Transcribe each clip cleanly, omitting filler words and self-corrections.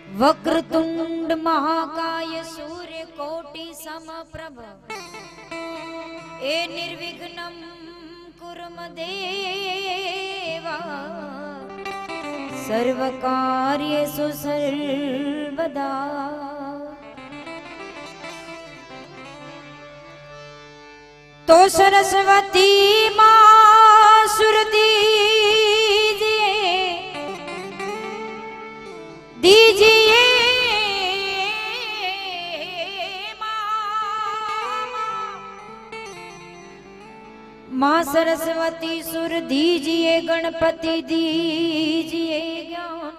वक्रतुंड महाकाय सूर्य कोटि समप्रभ ए निर्विघ्नं कुर्मदेवा सर्वकार्येषु सर्वदा। तो सरस्वती मां सुर दीजिए मां सरस्वती सुर दीजिए, गणपति दीजिए ज्ञान,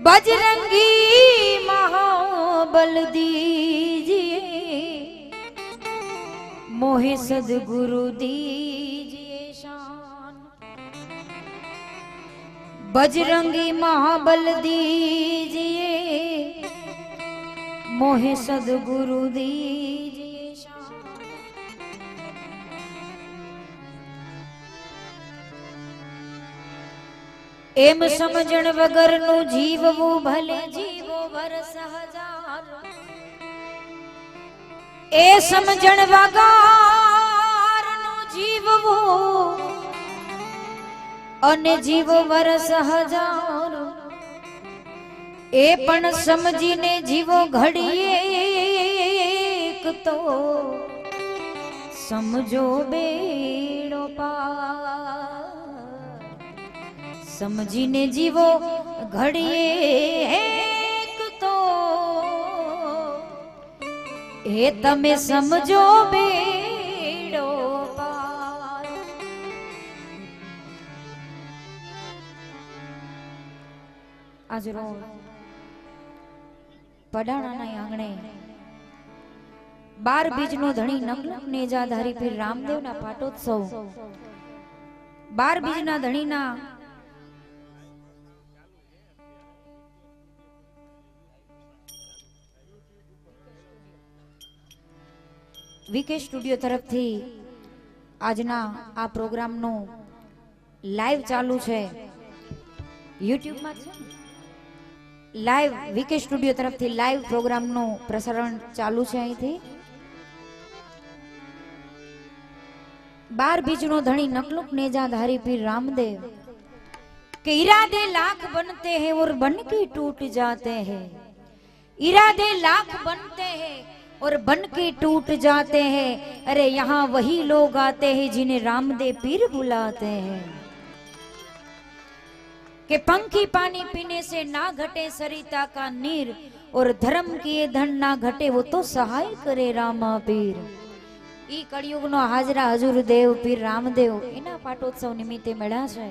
बजरंगी महाबल दीजिए, मोहे सद्गुरु दीजिए शान। बजरंगी महाबल दीजिए, मोहे सद्गुरु दीजिए शान। एम समझण वगर नु जीववू भले जीवो वरस हजार। ए समझण वगर नु जीववू अने जीवो वरस हजार। ए पण समझीने जीवो घड़ीएक तो समझो बेड़ो पार। समझीने जीवो घड़ीएक तो ए तमे समझो बेड़ो पार। आज रोज पडाणाना आंगणे 12 बीजनो धणी नमलक नेजाधारी पीर रामदेवना पाटोत्सव 12 बीजना धणीना वीके स्टूडियो तरफ थी आजना आ प्रोग्राम नो लाइव चालू छे। यूट्यूब में लाइव वीके स्टूडियो तरफ थी लाइव प्रोग्राम नो प्रसारण चालू छे। अहीं थी 12 बीजनो धणी नकलुक नेजाधारी पीर रामदेव के इरादे लाख बनते हैं और बन के टूट जाते हैं। इरादे लाख बनते हैं और बन के टूट जाते हैं। अरे यहाँ वही लोग आते हैं जिन्हें रामदेव पीर बुलाते हैं। कि पंखी पानी पीने से ना घटे सरिता का नीर और धर्म किए धन ना घटे वो तो सहाय करे रामा पीर। ई कलयुग नो हाजरा हजूर देव पीर रामदेव एना पाटोत्सव निमित्ते મળ્યા છે।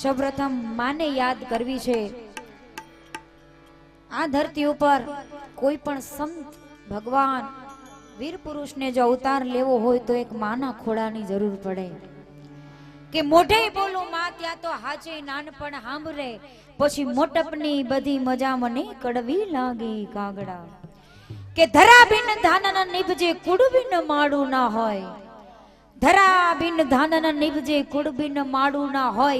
સૌપ્રથમ માને યાદ કરવી છે। आ धरती ऊपर कोई पण संत भगवान वीर पुरुष ने जो अवतार लेवो होय तो एक माना खोड़ानी जरूर पड़े। के मोढे बोलो मां त्या तो हाचे नानपण हांभरे पछी मोटपनी बधी मजा मने कड़वी लागी कागड़ा। के धरा बिन धानन निभजे कुड़ बिन माड़ू ना होय। धरा बिन धानन निभजे कुड़ बिन माड़ू ना होय।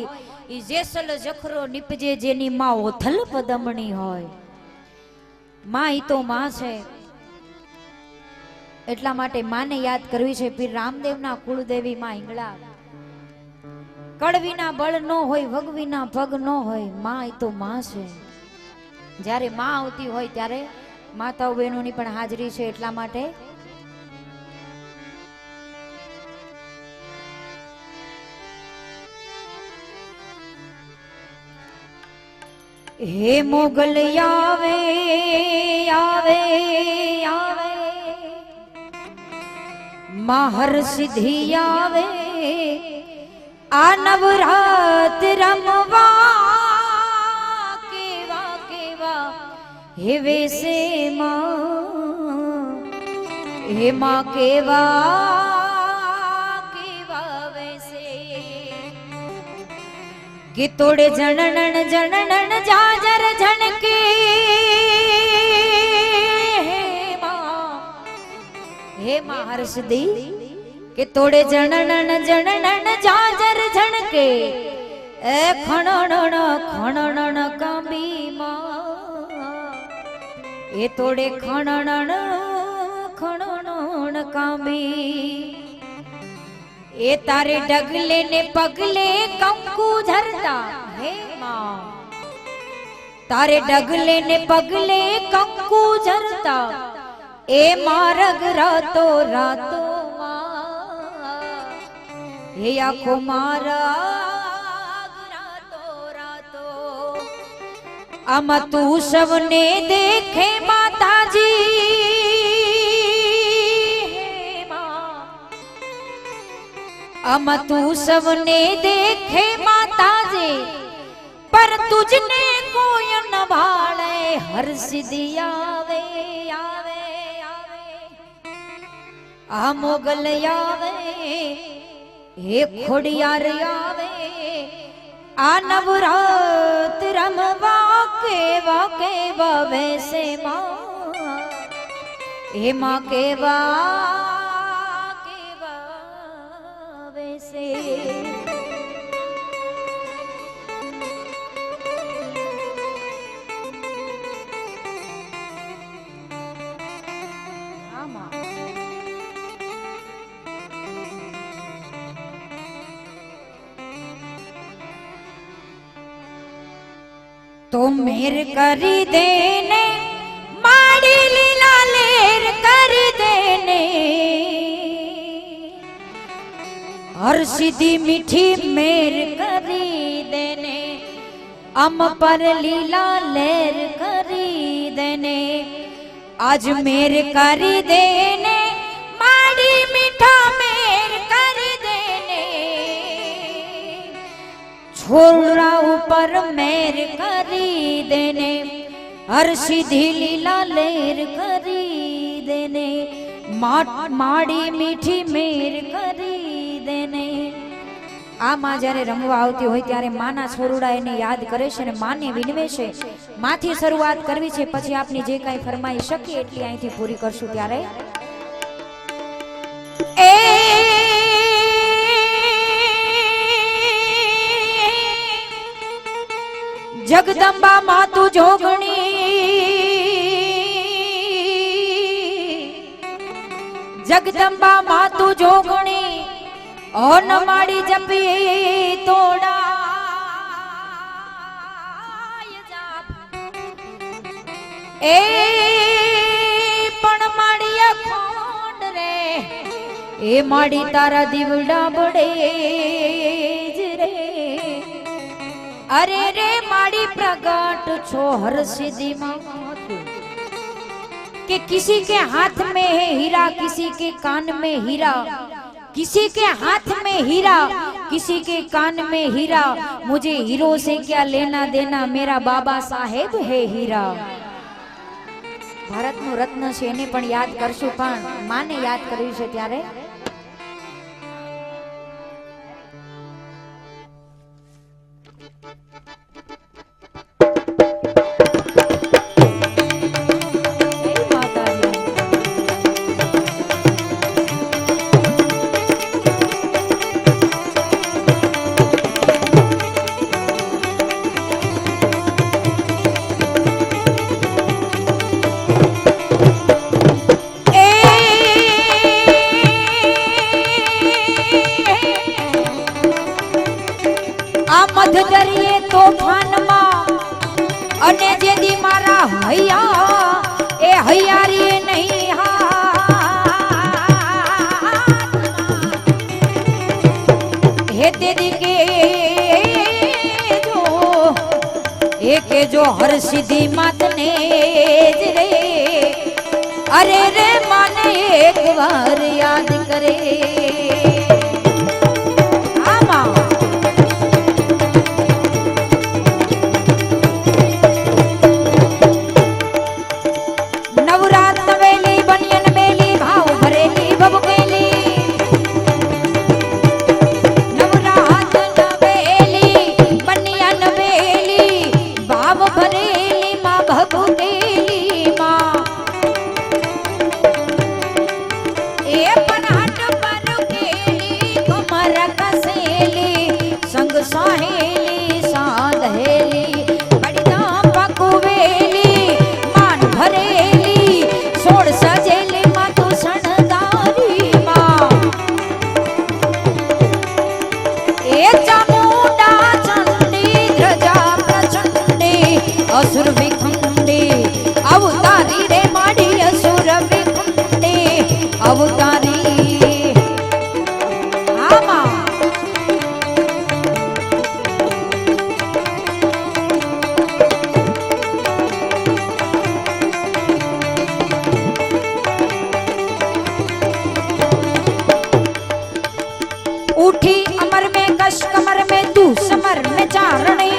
ई जेसल जखरो निपजे जेनी मां ओथल पदमणी होय। मां ई तो मां छे એટલા માટે માને યાદ કરવી છે। પીર રામદેવના કુળદેવી માં હિંગળા કડવીના બળ નો હોય વગવીના પગ નો હોય। માં એ તો માં છે। જ્યારે માં આવતી હોય ત્યારે માતાઓ બહેનોની પણ હાજરી છે। એટલા માટે हे मोगल आवे आवे आवे माहर सिद्धि आवे आ नवरात रमवा केवा केवा हे वैसे मां हे मां केवा केवा वैसे कि तोड़े जननन जननन जाजर झनके हे मां हर्षदी के तोड़े जननन जननन जाजर झनके એ ખણણ ખણણ કાંબી માં એ તોડે ખણણ ખણણ કાંબી એ તારે ડગલે ને પગલે કંકુ ધરતા હે માં તારે ડગલે ને પગલે કંકુ ધરતા એ મારગ રાતો રાતો હે આખો મારગ રાતો રાતો આમાં તું સવને દેખે માતાજી આમાં તું સવને દેખે માતાજી पर तुझने कोई न भाले हर सिद्धि आवे आवे आवे आ मोगल आवे हे खोड़ियार आवे आ नवरात रमवा के वावे से माँ हे माँ के वावे से तो मेर करी देने माड़ी लीला लेर करी देने हर सीधी मीठी मेर करी देने अम पर लीला लेर करी देने आज मेर करी देने माड़ी मीठा मेर करी देने छोरा ऊपर मेर करी देने हर सीधी लीला लेर करी देने माड़ी मीठी मेर करी देने आ मां જ્યારે રમવા આવતી હોય ત્યારે માના છોરુડા એને યાદ કરે છે અને માને વિનવે છે માથી શરૂઆત કરવી છે પછી આપની જે કાઈ ફરમાઈ શકી એટલી અહીંથી પૂરી કરશું ત્યારે એ जगदंबा मातु जोगणी जगदंबा मातु जोगणी और नमाड़ी जपी तोड़ा ए पण माड़िया खोंड रे ए माड़ी तारा दीवड़ा बड़े रे अरे रे माड़ी प्रगट छो हर सिद्धि मात कि किसी के हाथ में है हीरा किसी के कान में हीरा किसी के हाथ में हीरा किसी के कान में हीरा मुझे हीरो से क्या लेना देना मेरा बाबा साहेब है हीरा भारत नु रत्न छे एने पण याद करशुं पण माने याद कर्યું છે ત્યારે दरिये तोफान मां अने जेदी मारा हैया ए हयारी नहीं हे तेरी के जो एक जो हर सीधी मात ने रे अरे रे माने एक बार याद करे ए पण हाट पर के असुर विखंडे अवतारी रे माड़ी असुर विखंडे अवतारी आमा उठी अमर में कश कमर में तू समर में चारणी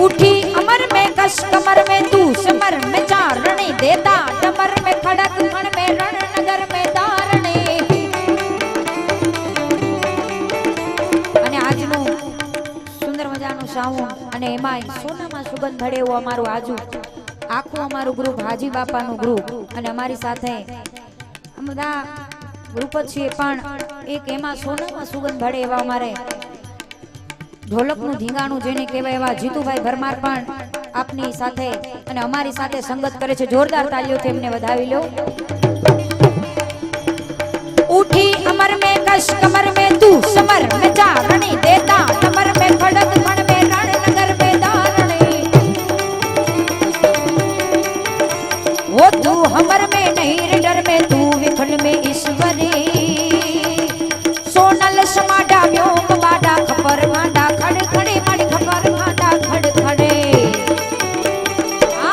उठी अमर में कश कमर में तू समर में चारणी देता डमर में खड़क खण में रण नगर में धारणी અને આજનું સુંદર મજાનું સાઉન્ડ અને એમાંય સોનામાં સુગંધ ભળે એવું અમારું આજુ આખું અમારું ગ્રુપ હાજી બાપાનું ગ્રુપ અને અમારી સાથે બધા ગ્રુપ જ છીએ પણ એક એમાં સોનામાં સુગંધ ભળે એવા અમારે ઢોલકનું ધીંગાણું જેને કહેવાય એવા જીતુભાઈ ભરમાર પણ આપની સાથે અને અમારી સાથે સંગત કરે છે જોરદાર તાલીઓથી એમને વધાવી લો ઉઠી અમર में कश कमर में तू समर में चारणी देता कमर में खड़क खण में रण नगर में धारणी वो तू हमर में नहीं डर में तू विखंड में ईश्वरी सोनल समाडा व्योम बाडा खपर गांडा खड़ खड़े माड़ी खपर गांडा खड़ खड़े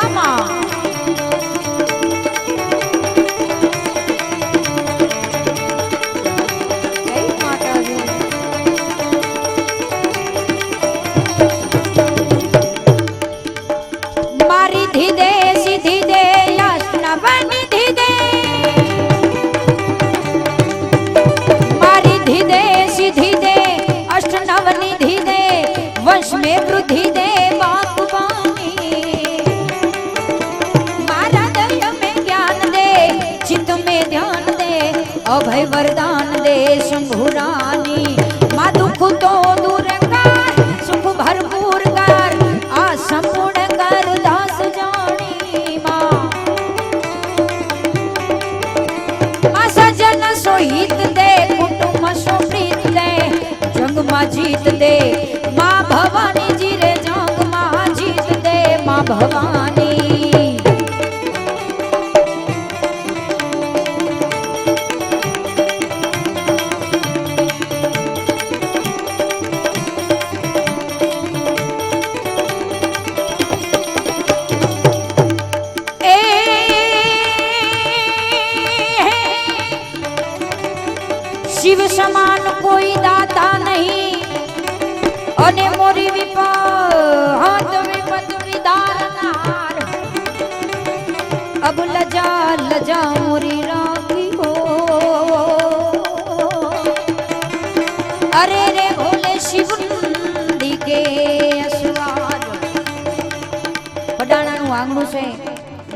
आमा जय माता दी मारी धी दे सीधी दे यातना बनी धी दे मारी धी दे सीधी दे अष्ट नव निधि दे वंश में वृद्धि दे बागबानी मारा दया में ज्ञान दे चित्त में ध्यान दे अभय वरदान दे शंभुरानी माँ दुख तो दूर कर सुख भरपूर कर आ संपूर्ण कर दास जानी माँ माँ सजन सोहित दे कुटुंब सो प्रीत दे जंग माँ जीत दे माँ भवानी जी रे जंग माँ जीत दे माँ भवानी शिव समान कोई दाता नहीं अने मोरी विपद विपद विदारनार अब लजा लजा मोरी राखी हो अरे रे भोले शिव के असवार પડાણાનું આંગણું છે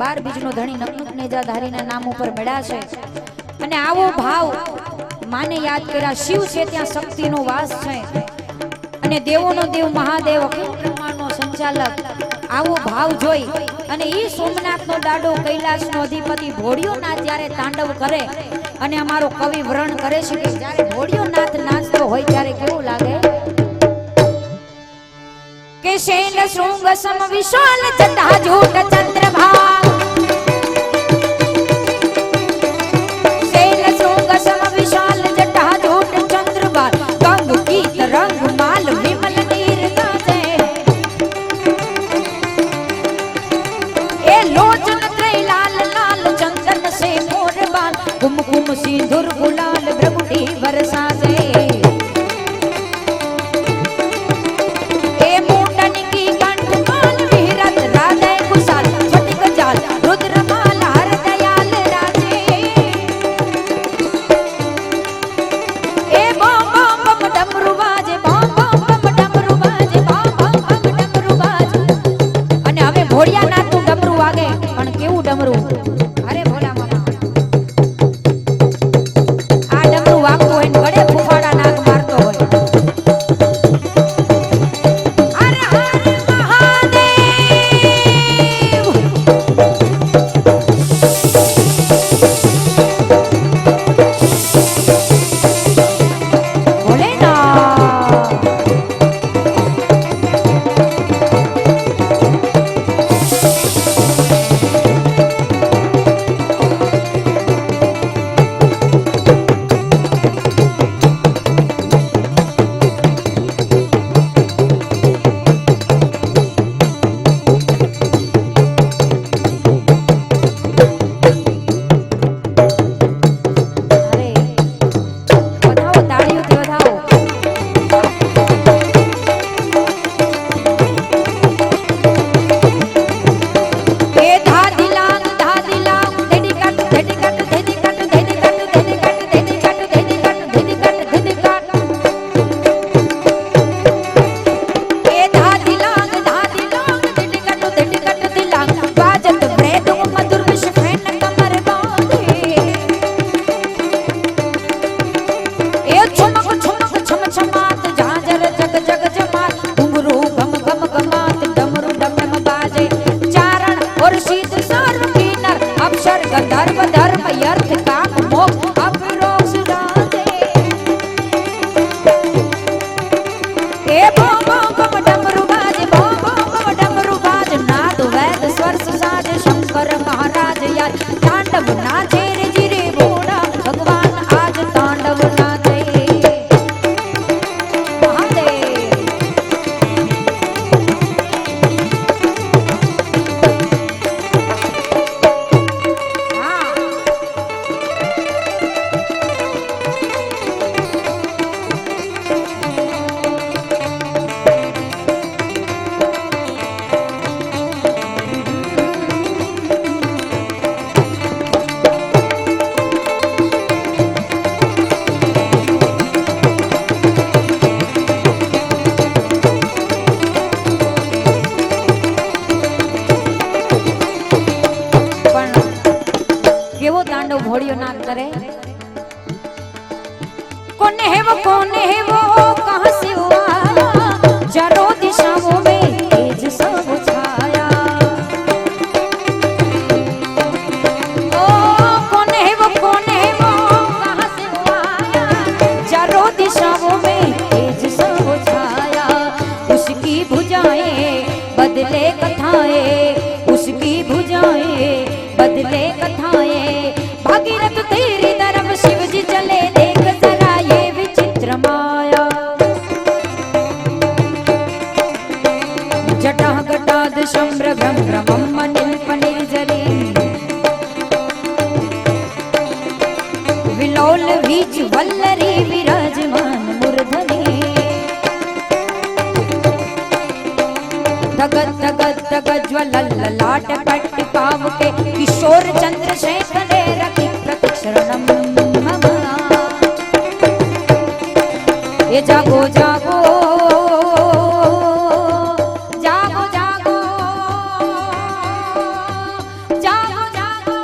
12 બીજનો ધણી નકનુક નેજાધારીના નામ ઉપર મેળા છે અને આવો ભાવ माने याद करा शिव से त्या शक्ति नो वास है अने देवो नो देव महादेव अखिल ब्रह्मांड नो संचालक आवो भाव जोई अने ई सोमनाथ नो डाडो कैलाश नो अधिपति भोडियो नाथ जारे तांडव करे अने अमारो कवि वर्णन करे छे के जारे भोडियो नाथ नाचतो होय त्यारे केवो लागे के शैल शृंग सम विशाल जटा झूठ चंद्रभागा कुमकुम सिंदूर गुलाल भ्रगुटी बरसा से ए मुंडन की कंठ काल विहरत राधे कुशल वो कौन है वो कहाँ से आया, चारों दिशाओं में तेज सब छाया। ओ कौन है वो कहाँ से आया, चारों दिशाओं में तेज सब छाया। उसकी भुजाएं बदले कथाएं, उसकी भुजाएं बदले कथाएं। भागीरथ तेरी तरफ शिव जी चले, देख जरा ये विचित्र माया। जटा घटाद शम्र भ्रम भ्रमं नीलपनिर्झरी, विलोल वीच वल्लरी विराजमान मूर्धनि। धगत धगत धगत ज्वलल ललाट पट्टिकाव के, किशोर चंद्रशेखर रति प्रतिक्षरणम मम। ये जागो जागो जागो जागो जागो जागो,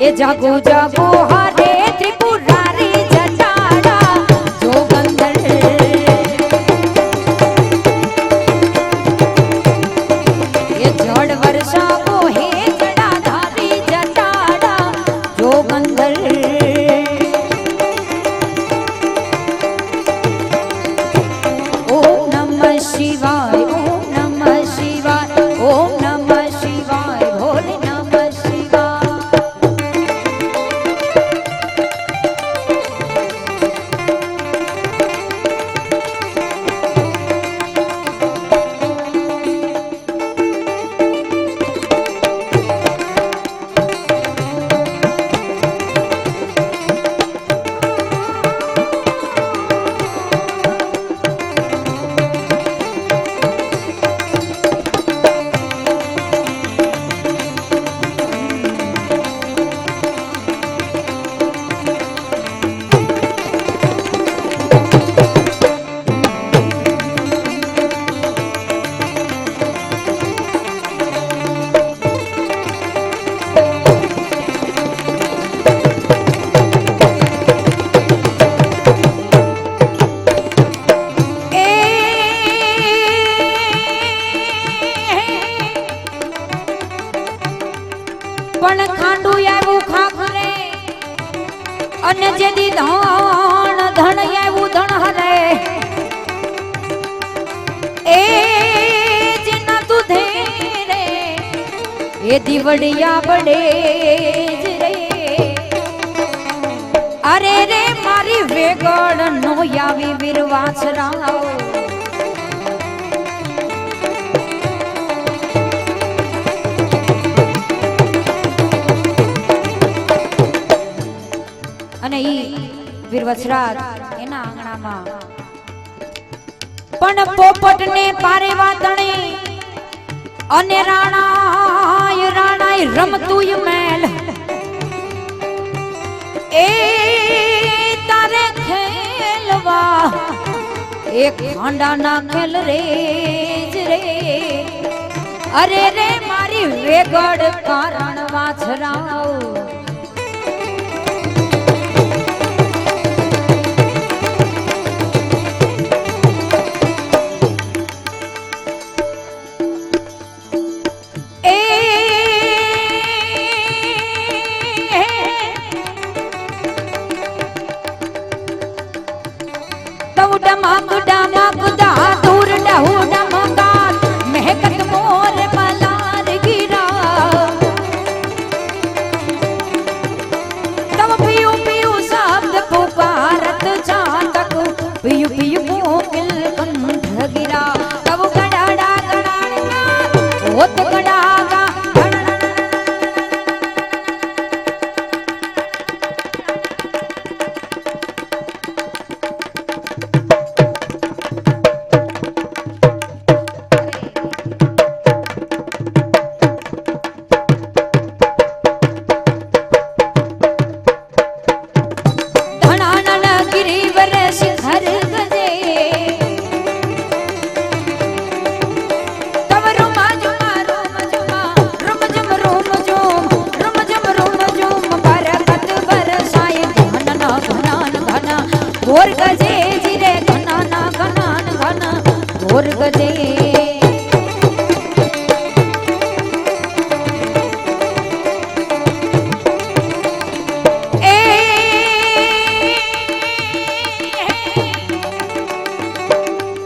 ये जागो जागो हरे त्रिपुरारी जटाड़ा जोगंधर। ये जड़ वर्षा को हे जटाधारी जटाड़ा जोगंधर। ओम नमः शिवाय, ओम नमः शिवाय, ओम नमः शिवाय, भोले नमः शिवाय। પણ ખાંડુ આવ્યું ખાખરે, અને જેદી ધણ ધણ આવ્યું ધણ હરે, એ જેના દૂધે રે એ દીવડિયા બડે જ રે। અરે રે મારી વેગળ નો આવી વીર વાછરાઓ, અને ઈ વીર વછરાજ એના આંગણામાં પણ પોપટને પારે વાતણે, અને રાણાય રમતુય મેલ, એ તારે ખેલવા એક ખાંડાના ખેલ રે જ રે। અરે રે મારી વેગડ કારણ વાછરાઓ, डमक डमक दादुर डहु डमकार, महकत मोर पलार गिरा। तब पियू पियू शब्द पुकारत चातक, पियू पियू कोकिल कंठ गिरा। तब गड़ाड़ा गड़ाड़ा होत गड़ागा, घोर गजे जिरे घना घना घन घोर गजे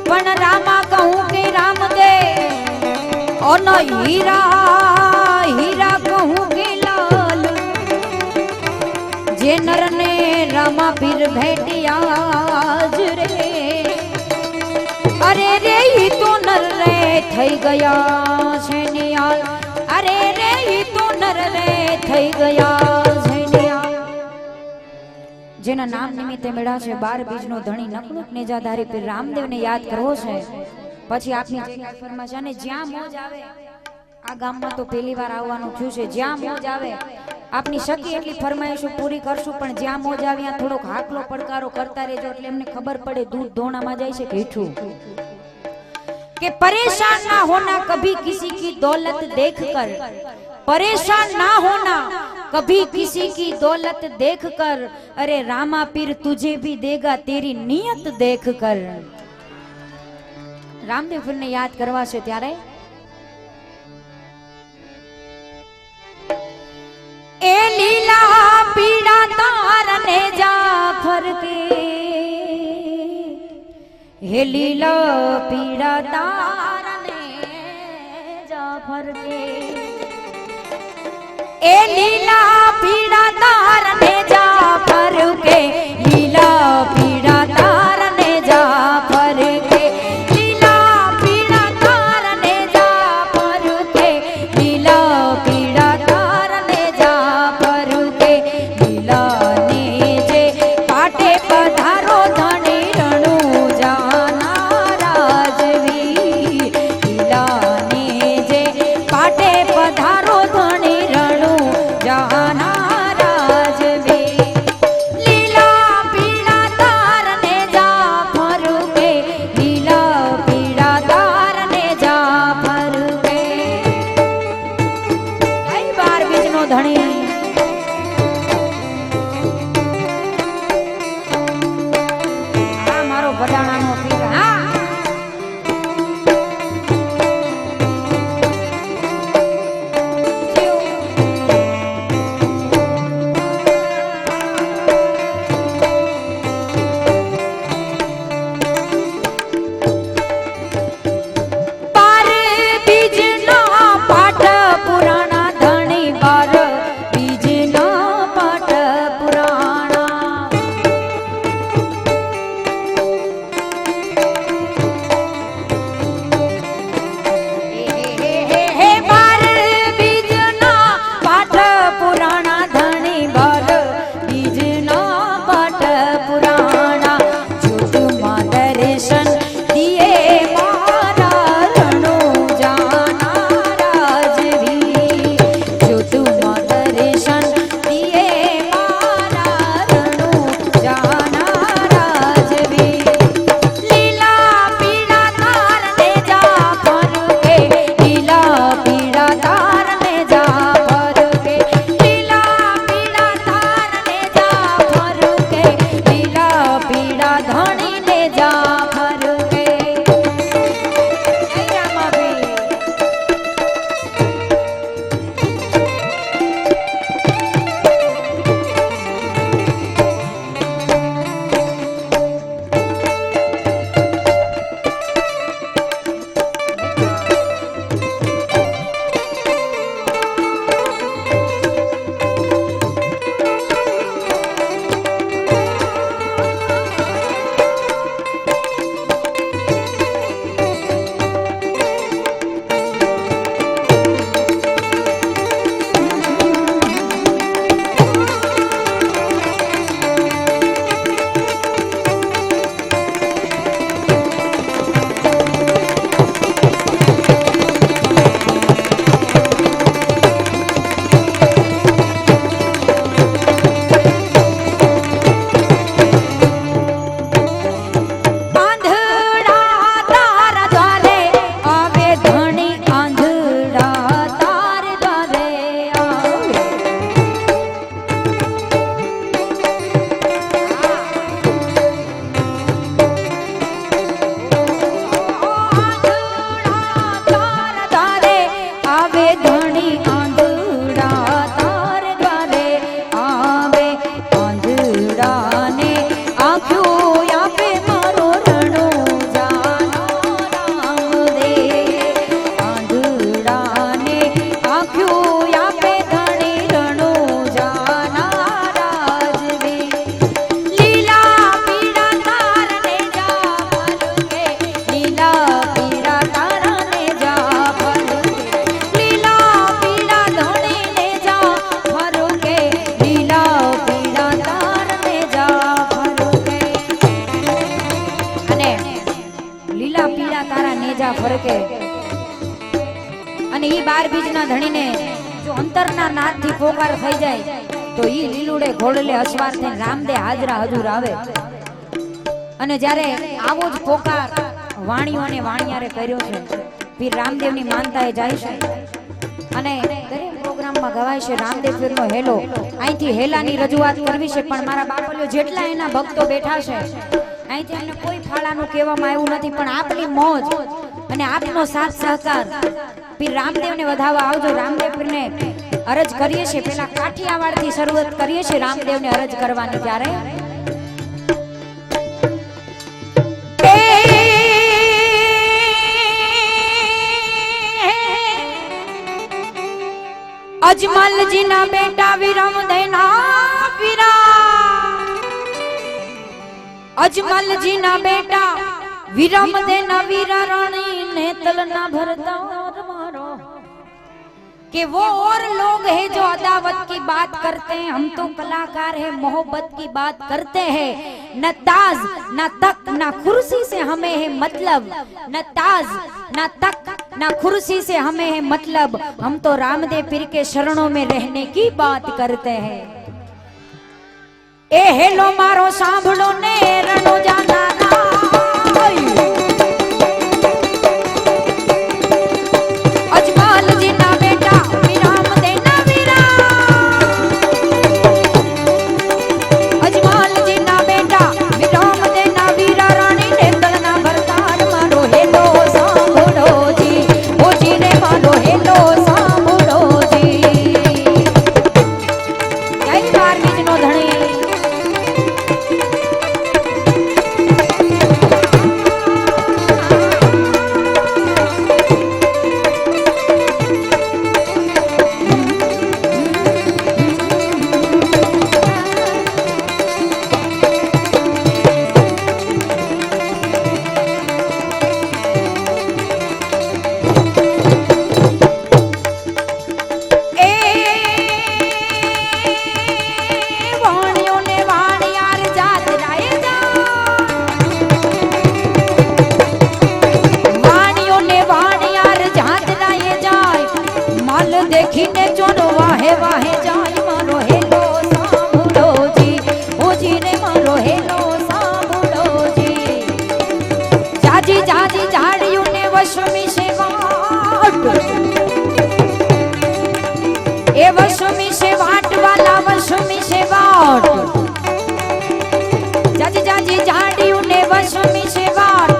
पण रामा कहूं के राम दे और न हीरा हीरा कहूं के लाल जे नर ने रामा पीर भेटिया रे अरे रे ही तो नर रे थई गया છે નિયાલ अरे रे ही तो नर रे थई गया છે નિયાલ જેના નામ નિમિત્તે મેળા છે 12 બીજનો ધણી નકલુક નેજાધારી પીર રામદેવને યાદ કરવો છે પછી આપની જે ફરમાશે ને જ્યાં મોજ આવે આ ગામમાં તો પહેલી વાર આવવાનું થયું છે જ્યાં મોજ આવે આપની શકી એટલી ફરમાઈશો પૂરી કરશું પણ જ્યાં મોજ આવે ત્યાં થોડોક હાકલો પડકારો કરતા રહેજો એટલે એમને ખબર પડે દૂધ ધોણામાં જાય છે કે હીઠું कि परेशान ना होना कभी किसी की दौलत देखकर परेशान ना होना कभी किसी की दौलत देखकर अरे रामा पीर तुझे भी देगा तेरी नियत देखकर रामदेव पीर ने याद करवा છે ત્યારે ए लीला पीड़ा तारने जाफर के हे लीला पीड़ा तारने जाफर के ए लीला पीड़ा तारने जाफर के लीला पीड़ा तारने जाफर के लीला पीड़ा तारने जाफर के लीला पीड़ा तारने जाफर के लीला ने जे पाटे पधारो धनी रणु जाना राजवी लीला ने जे पाटे पधारो धनी रणु जाना राजवी लीला पीड़ा तारने जाफर के लीला पीड़ा तारने जाफर के कई बार बीजनो धणी આ મારો બધાણાનો પીર હા બાર બીજના પાઠ પુરાણા ધણી બાર બીજના પાઠ પુરાણા ફરકે અને ઈ 12 બીજના ધણીને જો અંતરના નાદથી પોકાર થઈ જાય તો ઈ લીલુડે ઘોડલે અસવાર થઈને રામદે હાજરા હજુર આવે અને જ્યારે આવો જ પોકાર વાણીઓ અને વાણિયારે કર્યો છે પીર રામદેવની માનતાએ જાય છે અને દરેક પ્રોગ્રામમાં ગવાય છે રામદેવ પીરનો હેલો અહીંથી હેલાની રજૂઆત કરવી છે પણ મારા બાપલ્યો જેટલા એના ભક્તો બેઠા છે અહીંથી અમને કોઈ ફાળાનું કહેવામાં આવ્યું નથી પણ આપની મોજ અને આપનો સાથ સહકાર પીર રામદેવને વધાવવા આવજો રામદેવ પીરને અરજ કરીએ છીએ પેલા કાઠિયાવાડથી શરૂઆત કરીએ છીએ રામદેવને અરજ કરવાની ત્યારે અજમલજી ના બેટા વિરમ દેના વીરા અજમલજી ના બેટા विरम देना वीरा रानी ने तलना भरता मारो कि वो और लोग हैं जो अदावत की बात करते हैं हम तो कलाकार है मोहब्बत की बात करते हैं न ताज न तक न कुर्सी से हमें है मतलब न ताज न तक न कुर्सी से हमें है मतलब हम तो रामदेव पीर के शरणों में रहने की बात करते हैं ए हेलो मारो सांभळो ने रणो जाना अजमल जी ना बेटा विराम देना वीरा अजमल जी ना बेटा विराम देना वीरा रानी ने तलना भरतार मारो हेलो सांभळो जी ओ जी ने मारो हेलो सांभळो जी जय बार बीजनो धणी देखीने चोरो वाहे वाहे जाय मारो हेलो सांभळो जी ओ जी ने मारो हेलो सांभळो जी जाजी जाजी झाड़ियों ने वशमी से वाट ए वशमी से वाट वाला वशमी से वाट जाजी जाजी झाड़ियों ने वशमी से वाट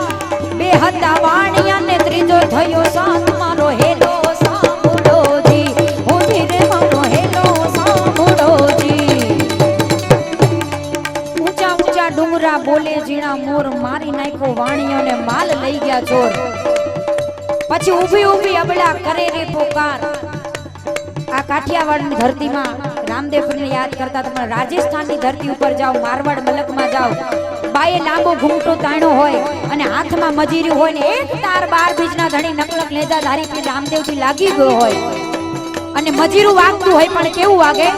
बेहदा वाणिया ने त्रीजो थयो साथ मारो हेलो डूंगरा बोले जीणा मोर मारी नाखो वाणियों ने माल लई गया चोर पछी ऊभी ऊभी अबड़ा करे रे पोकार आ काठियावाड़ ની ધરતીમાં રામદેવને યાદ કરતા તમે રાજસ્થાનની ધરતી ઉપર જાઓ મારવાડ મલકમાં જાઓ બાએ લાંબો ઘૂંટો તાણ્યો હોય અને હાથમાં મજીરી હોય ને એક તાર 12 બીજના ધણી નકલક લેજા ધારી પી રામદેવજી લાગી ગયો હોય અને મજીરું વાગતું હોય પણ કેવું વાગે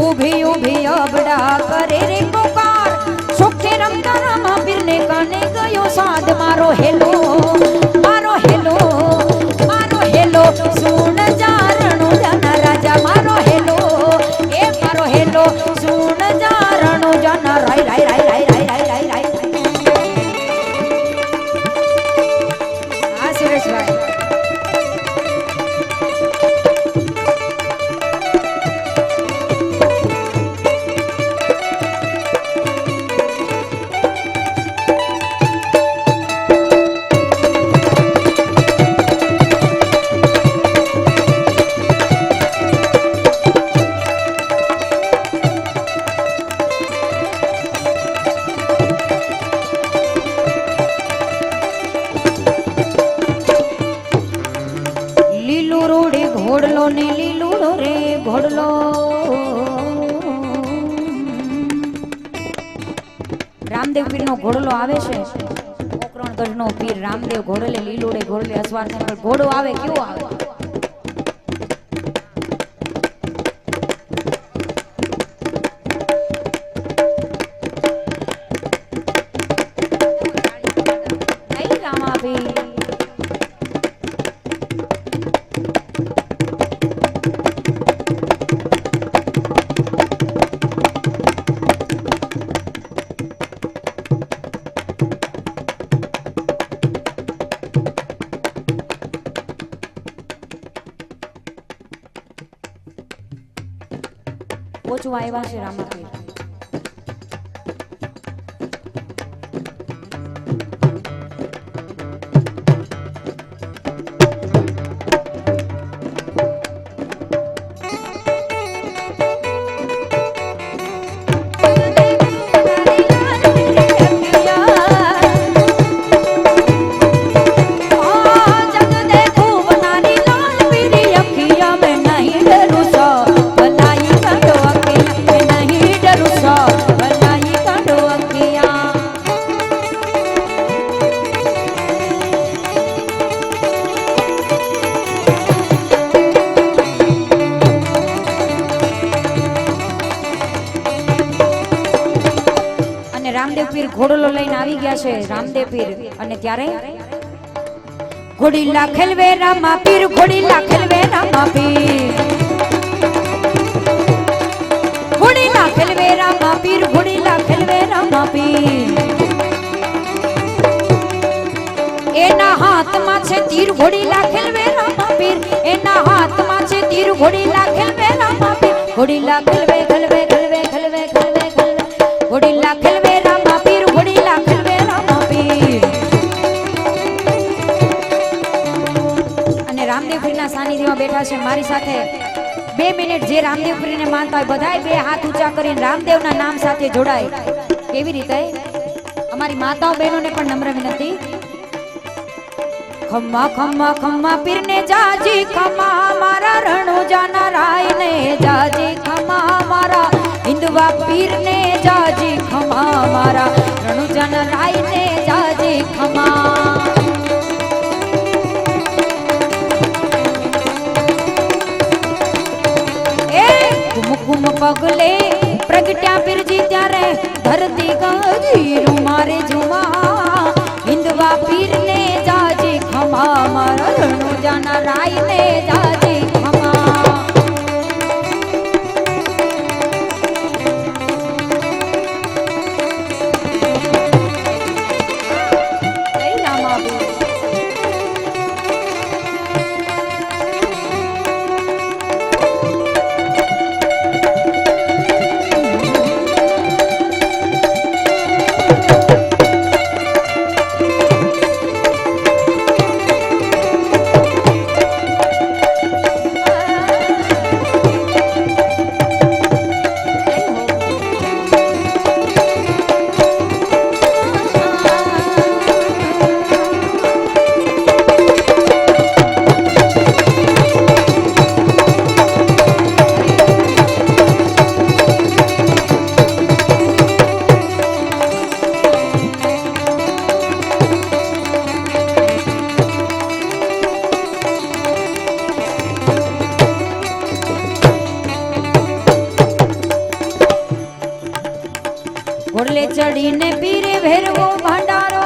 उभी उभी अबड़ा करे रे पुकार सुखे रमता रामा पीर ने काने गयो साध मारो हेलो मारो हेलो मारो हेलो सुन जा रणो जाना राजा मारो हेलो ए मारो हेलो सुन जा रणो जाना राय राय राय राय राय राय राय राय आ सुरेश भाई રામદેવ પીર નો ઘોડલો આવે છે, પોકરણગઢ નો પીર રામદેવ ઘોડલે લીલોડે ઘોડલે અસવાર થાય, પણ ઘોડો આવે કેવો આવે? પહોંચવા આવ્યા છે રામાપીર. રામદેવ પીર ઘોડલો લઈને આવી ગયા છે રામદેવ પીર. અને ત્યારે ઘોડીલા ખેલવે રામા પીર, ઘોડીલા ખેલવે રામા પીર, ઘોડીલા ખેલવે રામા પીર, ઘોડીલા ખેલવે રામા પીર. એના હાથમાં છે તીર, ઘોડીલા ખેલવે રામા પીર, એના હાથમાં છે તીર, ઘોડીલા ખેલવે રામા પીર. ઘોડીલા ખેલવે ખેલવે ખેલવે ખેલવે ખેલવે ખેલવે, ઘોડીલા ખેલવે રામા પીર, ઘોડીલા ખેલવે રામા પીર. અને રામદેવ પીરના સાનિધ્યમાં બેઠા છે મારી સાથે 2 મિનિટ જે રામદેવ પીરને માનતા હોય બધાય 2 હાથ ઊંચા કરીને રામદેવના નામ સાથે જોડાય. કેવી રીતે? અમારી માતાઓ બહેનોને પણ નમ્ર વિનંતી. ખમ્મા ખમ્મા ખમ્મા પીરને જાજી ખમ્મા, મારા રણુજાના રાયને જાજી ખમ્મા, મારા હિંદવા પીરને જાજી ખમ્મા, મારા રણુજાના રાયને જાજી ખમ્મા. એ કુમકુમ પગલે પ્રગટ્યા પીરજી ત્યારે ધરતી ગાજી રૂમારે ઝુમા, હિંદવા પીરને જાજી ખમ્મા, મારા રણુજાના રાયને જાજી ખમ્મા. ઘોડલે ચડીને પીરે ભેરવો ભંડારો,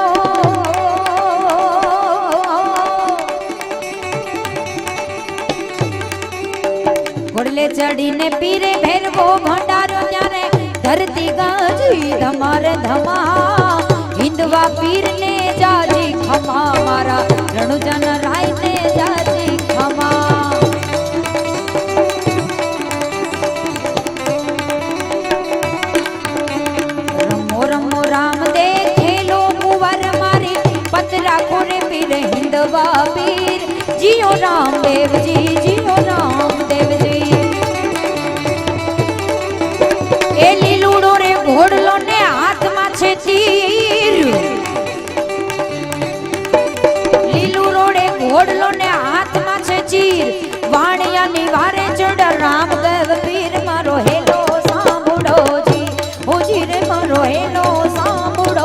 ઘોડલે ચડીને પીરે ભેરવો ભંડારો, ત્યારે ધરતી ગાજી ધમારે ધમા, હિંદવા પીરને જાજી ખમ્મા, મારા રણુજાના રાયને જાજી ખમ્મા. હિંદવા પીર જીઓ રામદેવજી, જીઓ રામદેવજી. એ લીલુડો રે ઘોડલો ને હાથમાં છે તીર, લીલુડો રે ઘોડલો ને હાથમાં છે ચીર, વાણિયાની વારે ચડ રામદેવ પીર મારો હેલો સાંભળો જી, ઓજી રે મારો હેલો સાંભળો.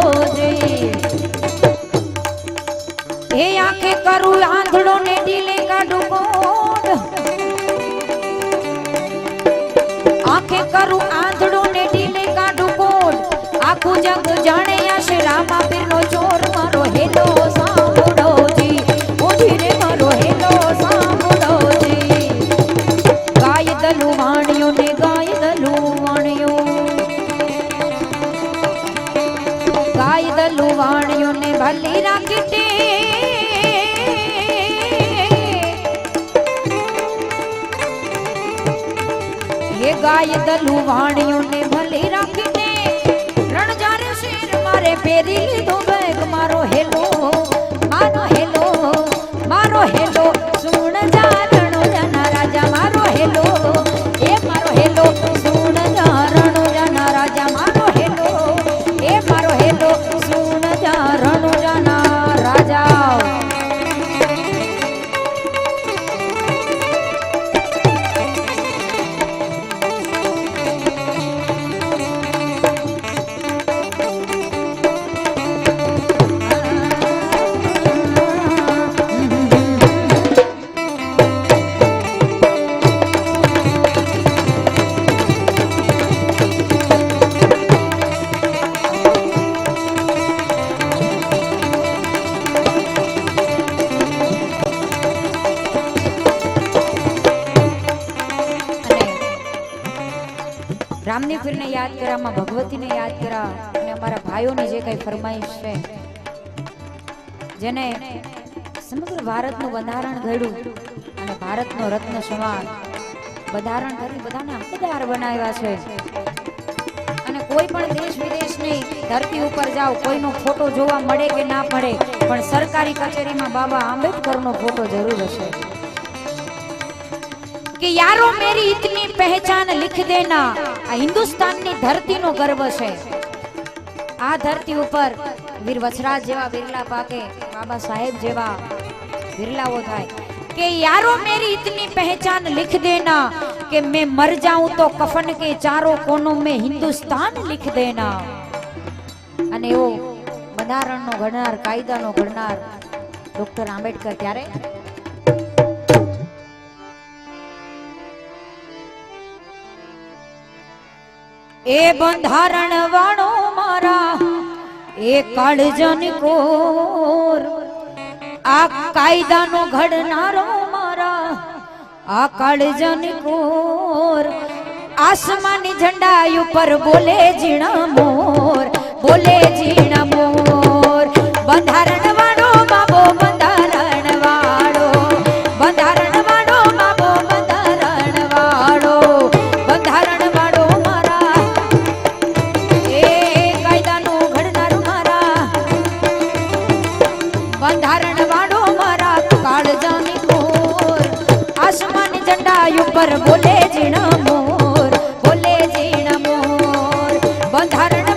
जग जाने श्री रामा पीर नो चोर मारो हेलो सांभळोजी ओजी रे मारो हेलो सांभळोजी गाय दलु वाणियों ने गाय दलु वाणियों गाय दलु वाणियों ने भली राखी टे ये गाय दलु वाणियों ने भली राखी टे रण जारे शेर मारे फेरी लीधो बैग मारो हेलो मारो हेलो सुन जा रणो जना राजा मारो हेलो ए मारो हेलो सुन जा रणो जना राजा मारो हेलो ए मारो हेलो सुन जा रणो जना राजा रामनी पीर ने याद करा, मां भगवती ने याद करा અને અમારા ભાઈઓની જે કઈ ફરમાઈશ છે જેને સમગ્ર ભારતનું બંધારણ ઘડ્યું અને ભારતનો રત્ન સમાન બંધારણ કરી બધાને હકદાર બનાવ્યા છે અને કોઈ પણ દેશ વિદેશની ધરતી ઉપર જાઓ કોઈનો ફોટો જોવા મળે કે ના મળે પણ સરકારી કચેરીમાં બાબા આંબેડકરનો ફોટો જરૂર હશે कि यारो मेरी इतनी पहचान लिख देना आ हिंदुस्तान नी धरती नो गर्व है आ धरती ऊपर वीर वछराज जेवा बिरला पाके बाबा साहेब जेवा बिरलाओ थाय कि यारो मेरी इतनी पहचान लिख देना कि मैं मर जाऊं तो कफन के चारों कोनों में हिंदुस्तान लिख देना अने एवो બંધારણનો ઘડનાર કાયદાનો ઘડનાર ડોક્ટર આંબેડકર ત્યારે ए बंधारण वाणो मारा ए काळजन कोर आ कायदानो घडनारो मारा आ काळजन कोर आसमानी झंडा ऊपर बोले जीणा मोर बोले जीणा मोर बंधारण वाणो बाबो बंधारण वाणो बंधारण वाणो बाबो बंधारण वाणो बंधारण બંધારણ વાળો મારા કાળજાની કોર આસમાન ઝંડા ઉપર બોલે જીણા મોર બંધારણ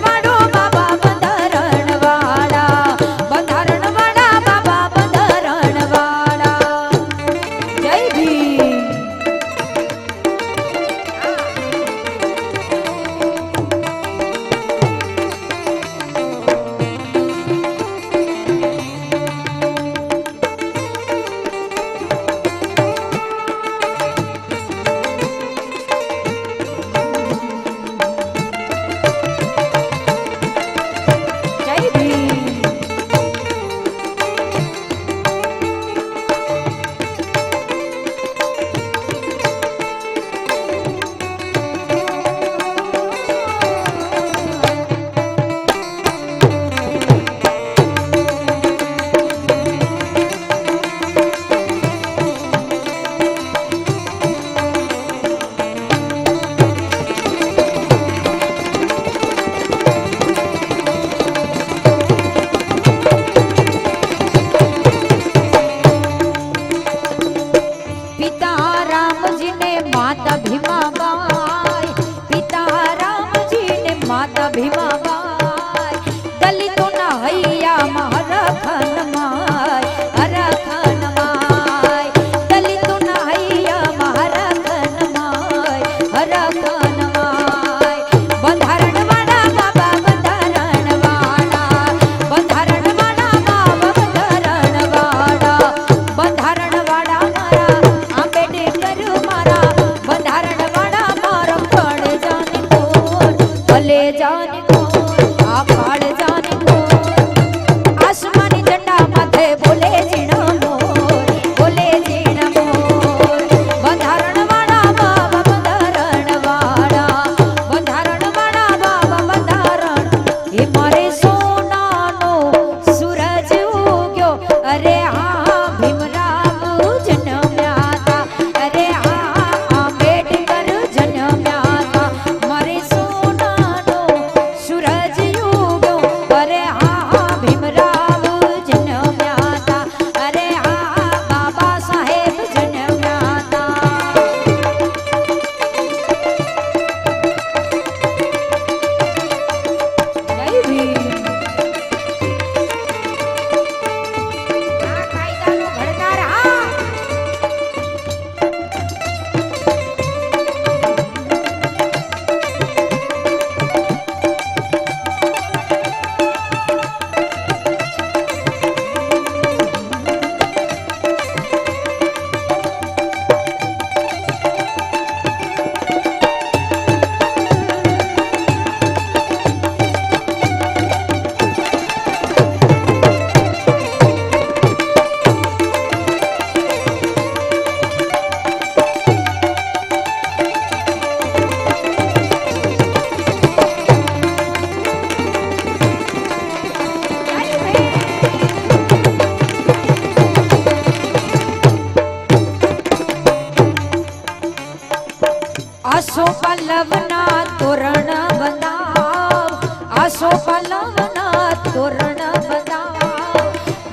પલવના તોરણ બધાવા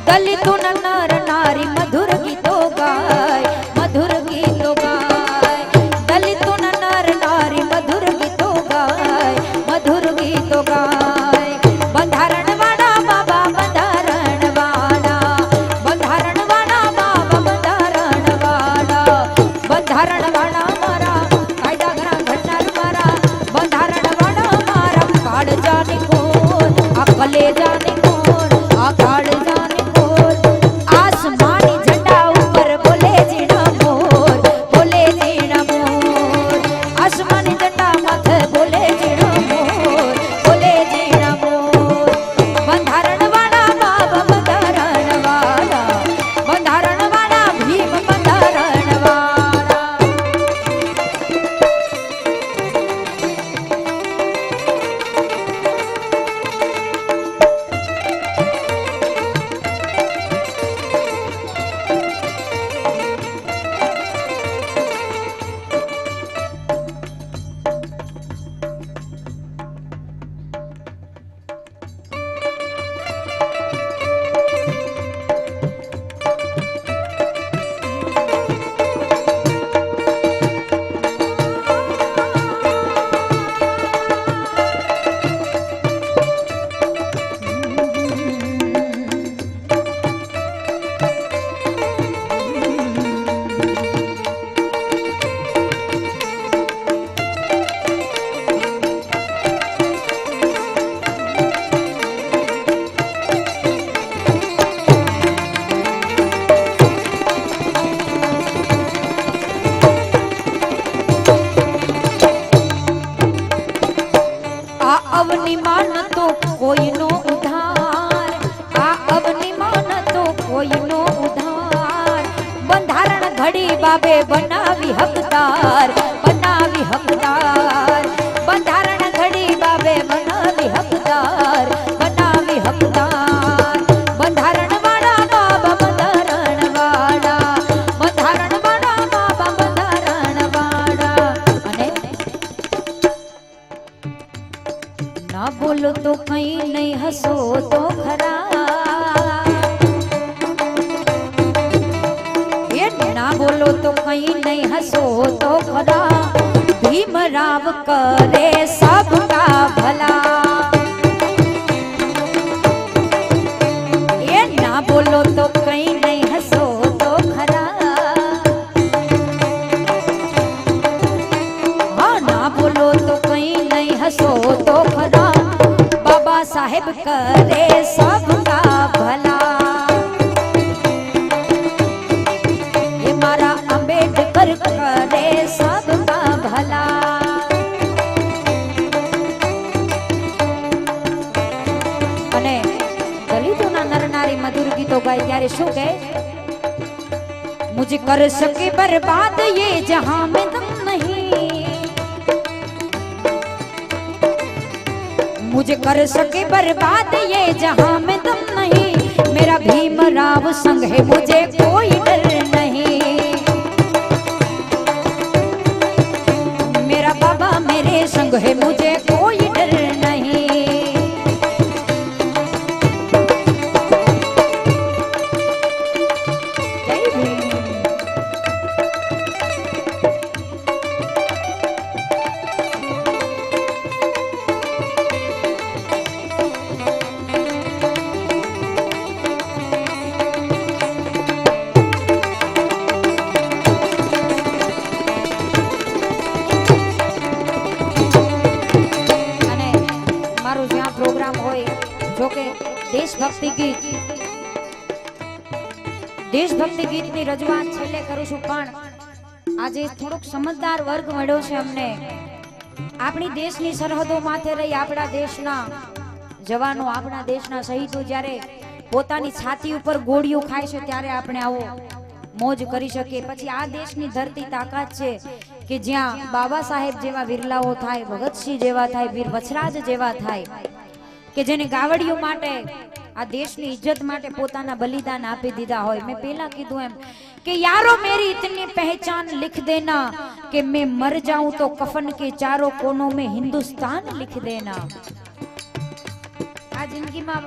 દલિતો નર નારી મધુર ગીતો ગાય મધુર ગીતો ગાય દલિતો નર નારી મધુર ગીતો ગાય મધુર ગીતો ગાય બંધારણ વાળા બાબા બંધારણ વાળા બંધારણ વાળા બાબા બંધારણ વાળા બંધારણ વાળા મારા કાયદા ઘણા ઘટનાર મારા બંધારણ વાળા મારા કાળ જાને કોણ આ કલે જાને કોણ આ કાળ જાને કોણ આસમાની ઝંડા ઉપર બોલે જીણા મોર બોલે જીણા મોર આસમાની ઝંડા માથે બોલે જીણા મોર બોલે જીણા મોર બંધારણ વાળા બાબા બંધારણ વાળા બંધારણ વાળા ભીમ બંધારણ વાળા અવની માન તો કોઈનો ઉધાર આ અવની માન તો કોઈનો ઉધાર બંધારણ ઘડી બાબે બનાવી હકદાર બંધારણ ઘડી બાબે બનાવી હકદાર બંધારણ વાળા બાબા બંધારણ વાળા બંધારણ વાળા બાબા બંધારણ વાળા અને ના બોલો તો કઈ નહીં હસો તો ખરા એ ના બોલો તો કઈ નહીં હસો તો ખરા ભીમરાવ કરે સબકા ભલા એ ના બોલો તો કઈ નહીં હસો તો ખરા હા ના બોલો તો કઈ નહીં હસો તો ખરા બાબા સાહેબ કરે સબકા ભલા એ મારા અંબેડકર કરે સબકા ભલા અને દલિતોના નર નારી મધુર ગીતો ગાય ત્યારે શું કહે મુझे कर सके बर्बाद ये जहां में दम नहीं मुझे कर सके बर्बाद ये जहां में दम नहीं मेरा भीमराव संग है मुझे कोई डर नहीं मेरा बाबा मेरे संग है मुझे कोई डर नहीं जय भीम દેશભક્તિ ગીતની રજૂઆત છેલ્લે કરું છું પણ આજે થોડોક સમજદાર વર્ગ મળ્યો છે અમને આપણી દેશની સરહદો માથે રહી આપણા દેશના જવાનો આપણા દેશના શહીદો જ્યારે પોતાની છાતી ઉપર ગોળીઓ ખાય છે ત્યારે આપણે આવો મોજ કરી શકીએ પછી આ દેશની ધરતી તાકાત છે કે જ્યાં બાબા સાહેબ જેવા વિરલાઓ થાય ભગતસિંહ જેવા થાય વીર વછરાજ જેવા થાય કે જેને ગાવડીઓ માટે આ દેશની ઇજ્જત માટે પોતાના બલિદાન આપી દીધા હોય મેં પહેલા કીધું એમ कि यारो मेरी इतनी पहचान लिख देना कि मैं मर जाऊं तो कफन के चारों कोनों में हिंदुस्तान लिख देना। જિંદગીમાં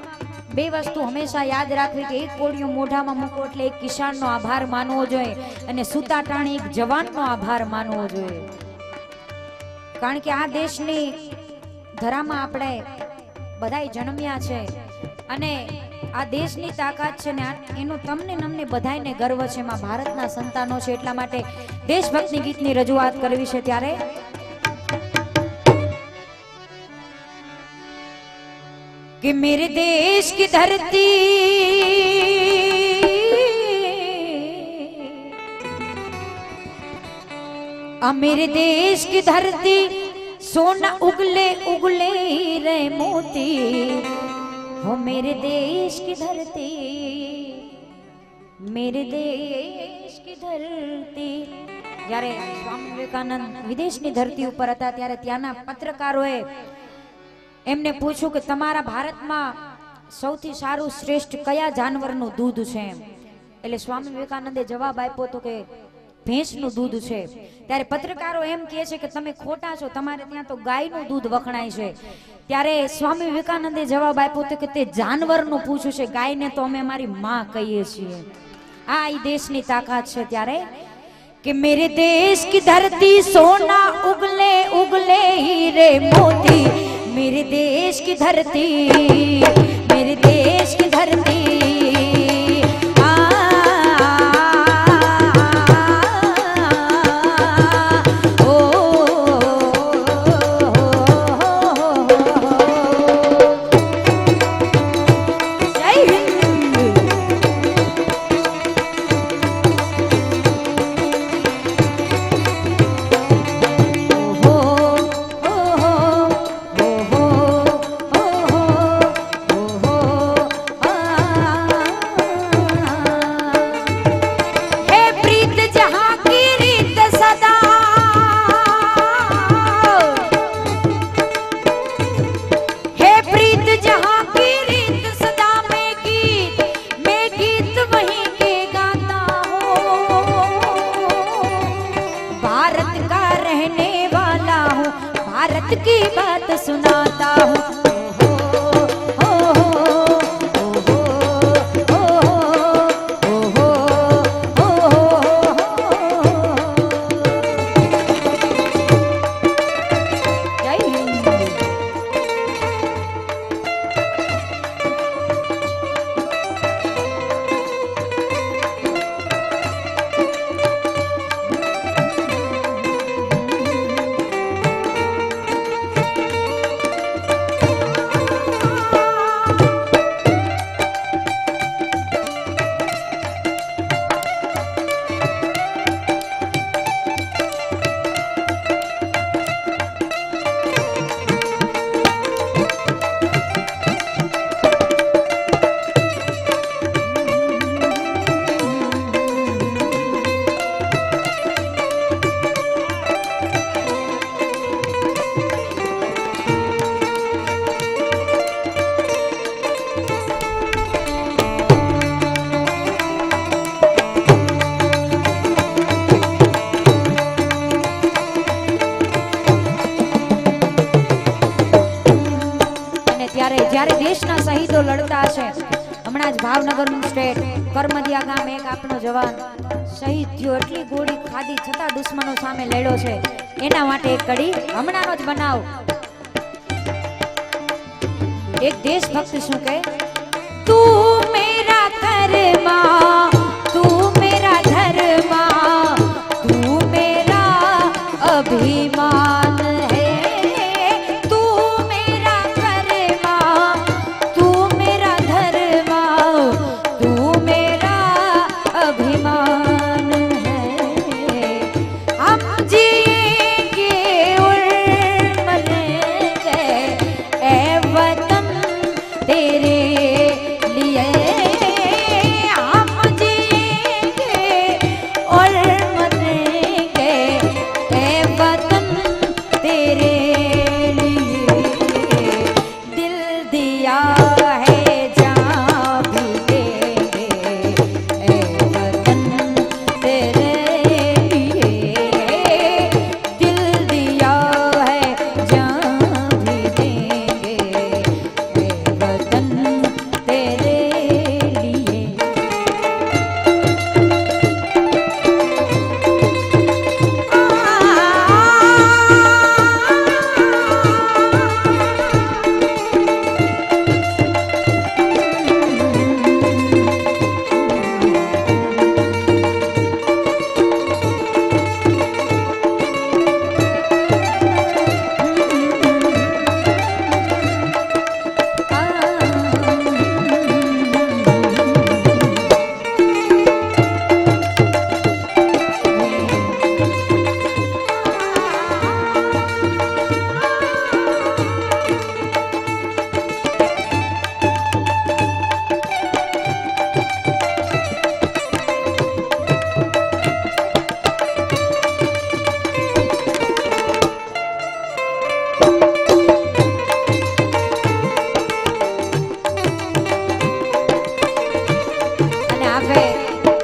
બે વસ્તુ હંમેશા યાદ રાખવી કે એક કોળિયો મોઢામાં મૂકો એટલે એક કિસાનનો આભાર માનવો જોઈએ અને સૂતા ટાણી એક જવાનનો આભાર માનવો જોઈએ. કારણ કે આ દેશની ધરામાં આપણે બધાય જન્મ્યા છે અને આ દેશની તાકાત છે ને એનો તમને નમને બધાયને ગર્વ છે. એમાં ભારતના સંતાનો છે. એટલા માટે દેશભક્તિ ગીતની રજૂઆત કરવી છે. ત્યારે कि मेरे देश की धरती मेरे देश की धरती सोना उगले उगले रे मोती हो मेरे देश की धरती मेरे देश की धरती. જ્યારે સ્વામી વિવેકાનંદ વિદેશની ધરતી ઉપર હતા ત્યારે ત્યાંના પત્રકારોએ એમને પૂછ્યું કે તમારા ભારતમાં સૌથી સારું શ્રેષ્ઠ કયા જાનવરનું દૂધ છે એમ. એટલે સ્વામી વિવેકાનંદે જવાબ આપ્યો તો કે ભેંસનું દૂધ છે. ત્યારે પત્રકારો એમ કહે છે કે તમે ખોટા છો, તમારે ત્યાં તો ગાયનું દૂધ વખણાય છે. ત્યારે સ્વામી વિવેકાનંદે જવાબ આપ્યો તો કે તે જાનવરનું પૂછ્યું છે, ગાયને તો અમે અમારી માં કહીએ છીએ. આ ઈ દેશની તાકાત છે. ત્યારે कि मेरे देश की धरती सोना उगले उगले हीरे मोती मेरे देश की धरती मेरे देश की धरती की बात सुनाता हूँ. જ્યારે દેશના શહીદો લડતા છે, હમણાં જ ભાવનગરનું સ્ટેટ કરમદિયા ગામ એક આપણો જવાન શહીદ થયો, એટલી ગોળી ખાધી છતાં દુશ્મનો સામે લડ્યો છે. એના માટે એક કડી હમણાંનો જ બનાવ. એક દેશભક્ત શું કહે, તું મેરા કર્મા તું મેરા ધર્મા તું મેરા અભિમાન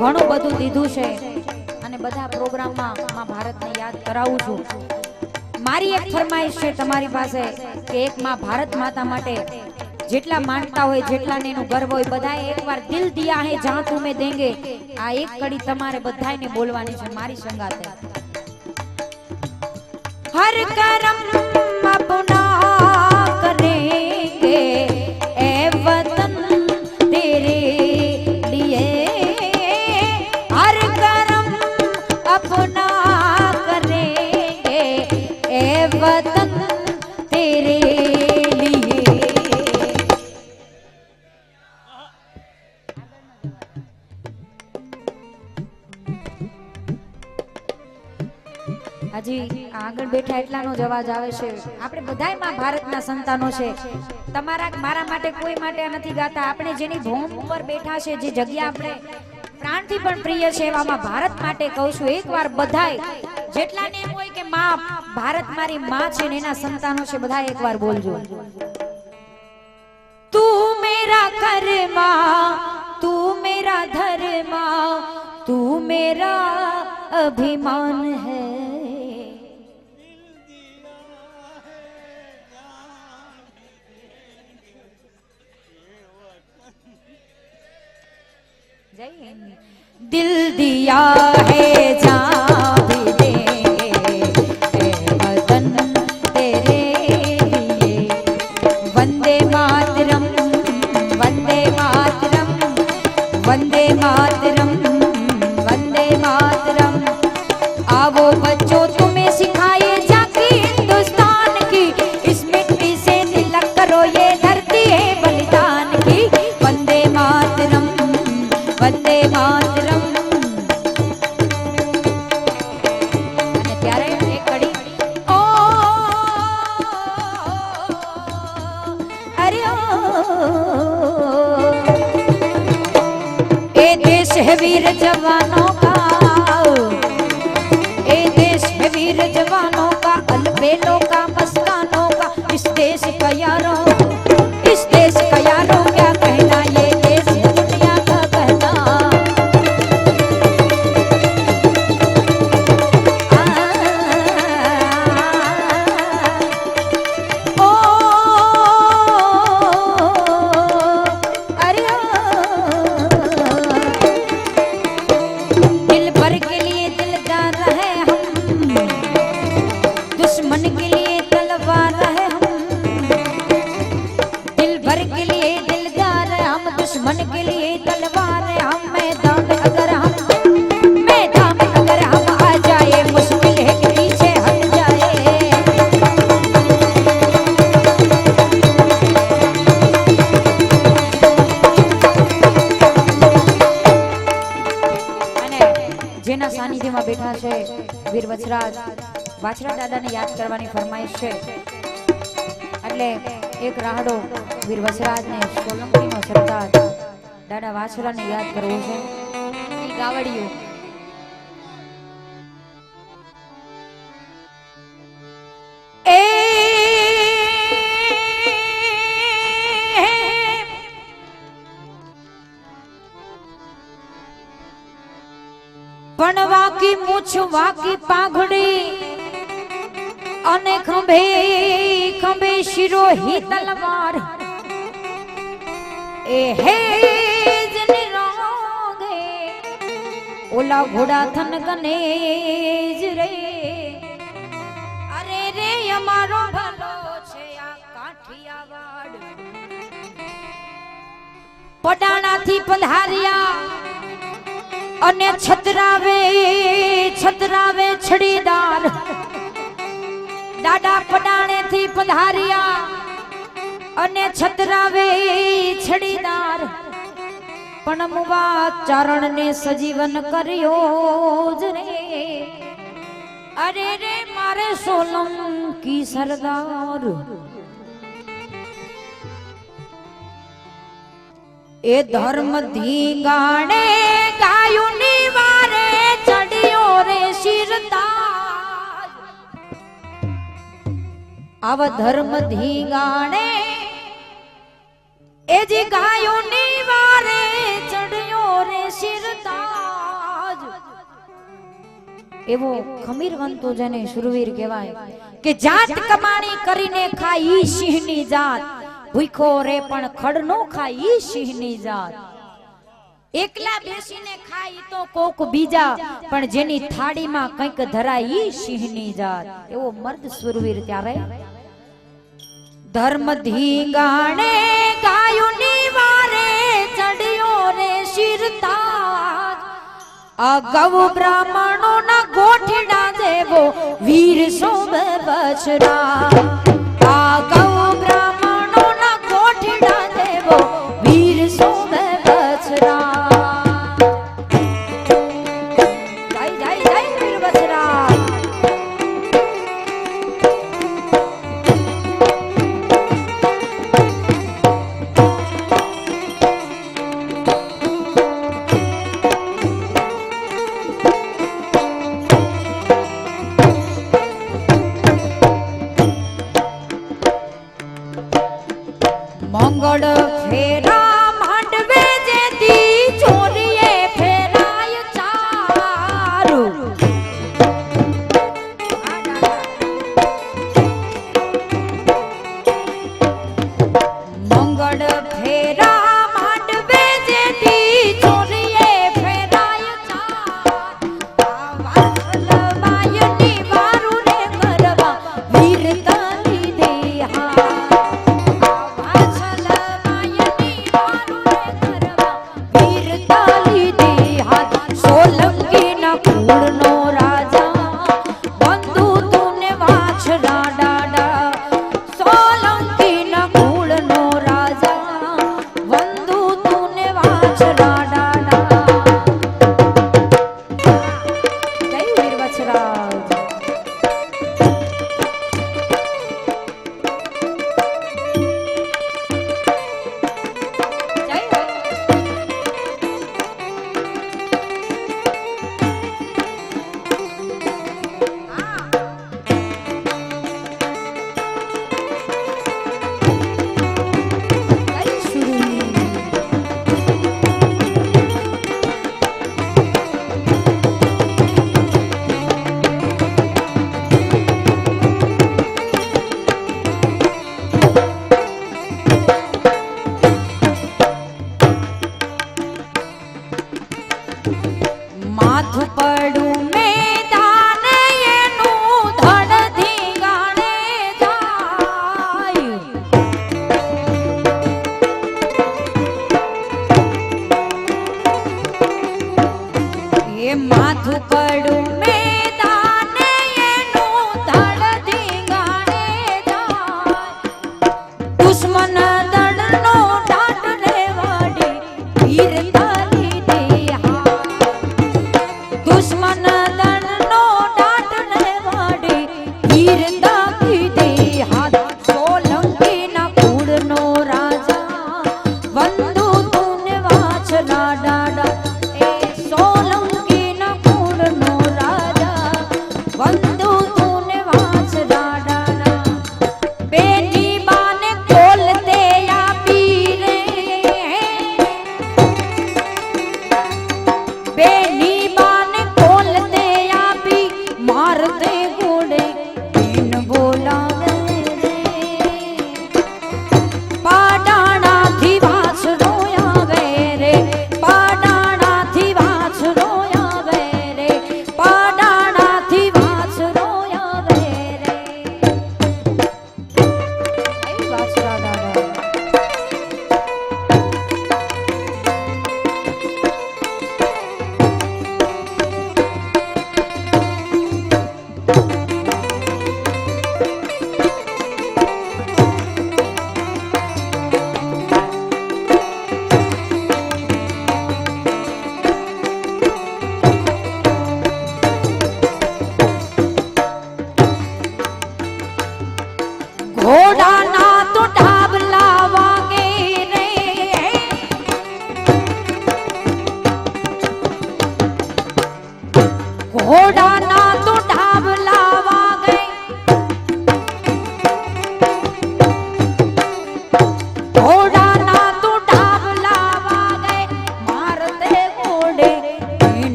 ઘણું બધું દીધું છે અને બધા પ્રોગ્રામમાં મહાભારતને યાદ કરાવું છું. મારી એક ફરમાઈશ છે તમારી પાસે કે એક મહાભારત માતા માટે જેટલા માનતા હોય જેટલાને એનું ગર્વ હોય બધાએ એકવાર દિલ દિયા હે જહાં તુમે દેંગે આ એક કડી તમારે બધાને બોલવાની છે મારી સંગાતે. हर करम अपना करेंगे ए वतन तेरे लिए हर करम अपना करेंगे ए वतन तेरे लिए. હજી આગળ બેઠા એટલાનો જ અવાજ આવે છે. આપણે બધાય માં ભારતના સંતાનો છે. તમારા મારા માટે કોઈ માટે નથી ગાતા. આપણે જેની ભૂમ ઉપર બેઠા છે જે જગ્યા આપણે પ્રાણથી પણ પ્રિય છે એવામાં ભારત માટે કહું છું એકવાર બધાય જેટલાને એમ હોય કે માં ભારત મારી માં છે ને એના સંતાનો છે બધા એકવાર બોલજો. તું મેરા કર્મા તું મેરા ધર્મા તું મેરા અભિમાન હૈ. दिल दिया है जान भी देंगे वतन तेरे लिए. वंदे मातरम वंदे मातरम वंदे मातरम वंदे मातरम. आओ बच्चों तुम्हें सिखाए जाके हिंदुस्तान की इस मिट्टी से तिलक करो ये धरती है बलिदान की. वंदे मातरम वंदे मातरम. અને ત્યારે એક કડી ઓ અરે ઓ એ દેશ है वीर जवानों का ए देश है वीर जवानों का अलबेलों का मस्तानों का इस देश का यारों इस देश का यारों क्या कहना ये देश दुनिया का कहना. ओ अरे दिल भर के लिए दिलदार है हम दुश्मन के लिए तलवार है हम. दिल भर के लिए दिलदार है हम दुश्मन के लिए तलवार है हम. मैदान में अगर हम आ जाए मुश्किल है कि पीछे हट जाए. અને જેના સાનિધ્યમાં બેઠા છે વીર વાછરા દાદાને યાદ કરવાની ફરમાઈશ છે એટલે એક રાહડો વીર વસરાજને સોલંકીનો સરદાર દાદા વાછરાને યાદ કરવો છે. ઈ ગાવડિયું એ पणवा की मूछ वाकी पाघड़ी अने खंभे खंभे शिरो ही तलवार ए हे जने रोगे ओला घोड़ा थन गनेज रे अरे रे हमारो भलो छे आ काठियावाड़ पडाणा थी पधारिया અને છતરાવે છતરાવે છડીદાર દાદા પડાણે થી પધારિયા અને છતરાવે છડીદાર પણ મુવા ચરણ ને સજીવન કર્યો જ રે અરે રે મારે સોલંકી સરદાર એ ધર્મ ધીંગાણે ગાયું ની વારે ચડ્યો રે શિરતાજ આવ ધર્મ ધીંગાણે એ જે ગાયું ની વારે ચડ્યો રે શિરતાજ એવો ખમીરવંતો જેને શુરવીર કહેવાય કે જાત કમાણી કરીને ખાય ઈ સિંહની જાત, ભૂખો રે પણ ખડ નો ખાય ઈ સિંહની જાત, એકલા બેસીને ખાય તો કોક બીજા પણ જેની થાળીમાં કંઈક ધરાય ઈ સિંહની જાત, એવો મર્દ શુરવીર ત્યારે ધર્મ ધીંગાણે ગાયુની વારે ચડ્યો રે શિરતાજ, અગૌ બ્રાહ્મણો ના ગોઠડા દેવો વીર સોમે બછડા, અગૌ બ્રાહ્મણો ના ગોઠડા દેવો વીર સોમે બછડા, જય જય જય વીર બછડા। મંગળ ફેરા માંડવે જેથી ચોરીએ ફેરાય ચારું, મંગળ ફેરા માંડવે જેથી ચોરીએ ફેરાય ચાર, વાયની વારું રે કરવા વીર તલી દે હા, માથું પડું મેદાન એનું ધડ ધીંગાણે જાય, એ માથું પડું મેદાન એનું ધડ ધીંગાણે જાય, દુશ્મન દળનો ડાટ રે વાડી વીર તલી દે હા, દુશ્મન દળનો ડાટ ને વાડી વીર તાકી દે હાથ, સોલંકી ના કુળનો રાજા વંદુ તુને વાછલા ડાડા, એ સોલંકી ના કુળનો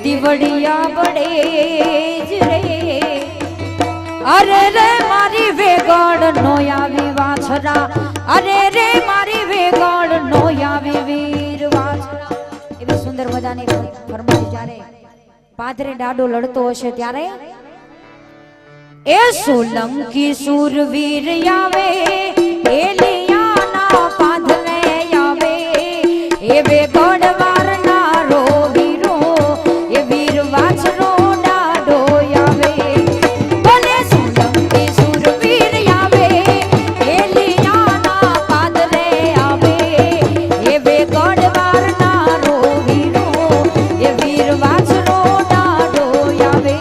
દીવડિયા બડે જ રે અરે રે મારી વેગડ નો આવી વાછરા અરે રે મારી વેગડ નો આવી વીર વાછરા એવી સુંદર મજાની ફરમાઈ જ્યારે પાદરે ડાડો લડતો હશે ત્યારે એ સોલંકી સુરવીર આવે એ લિયાના પાદરે આવે એ વેગડ વારનારો વીરો એ વીર વાછરો ડાડો આવે ભલે સોલંકી સુરવીર આવે એ લિયાના પાદરે આવે એ વેગડ વારનારો વીરો એ વીર વાછરો ડાડો આવે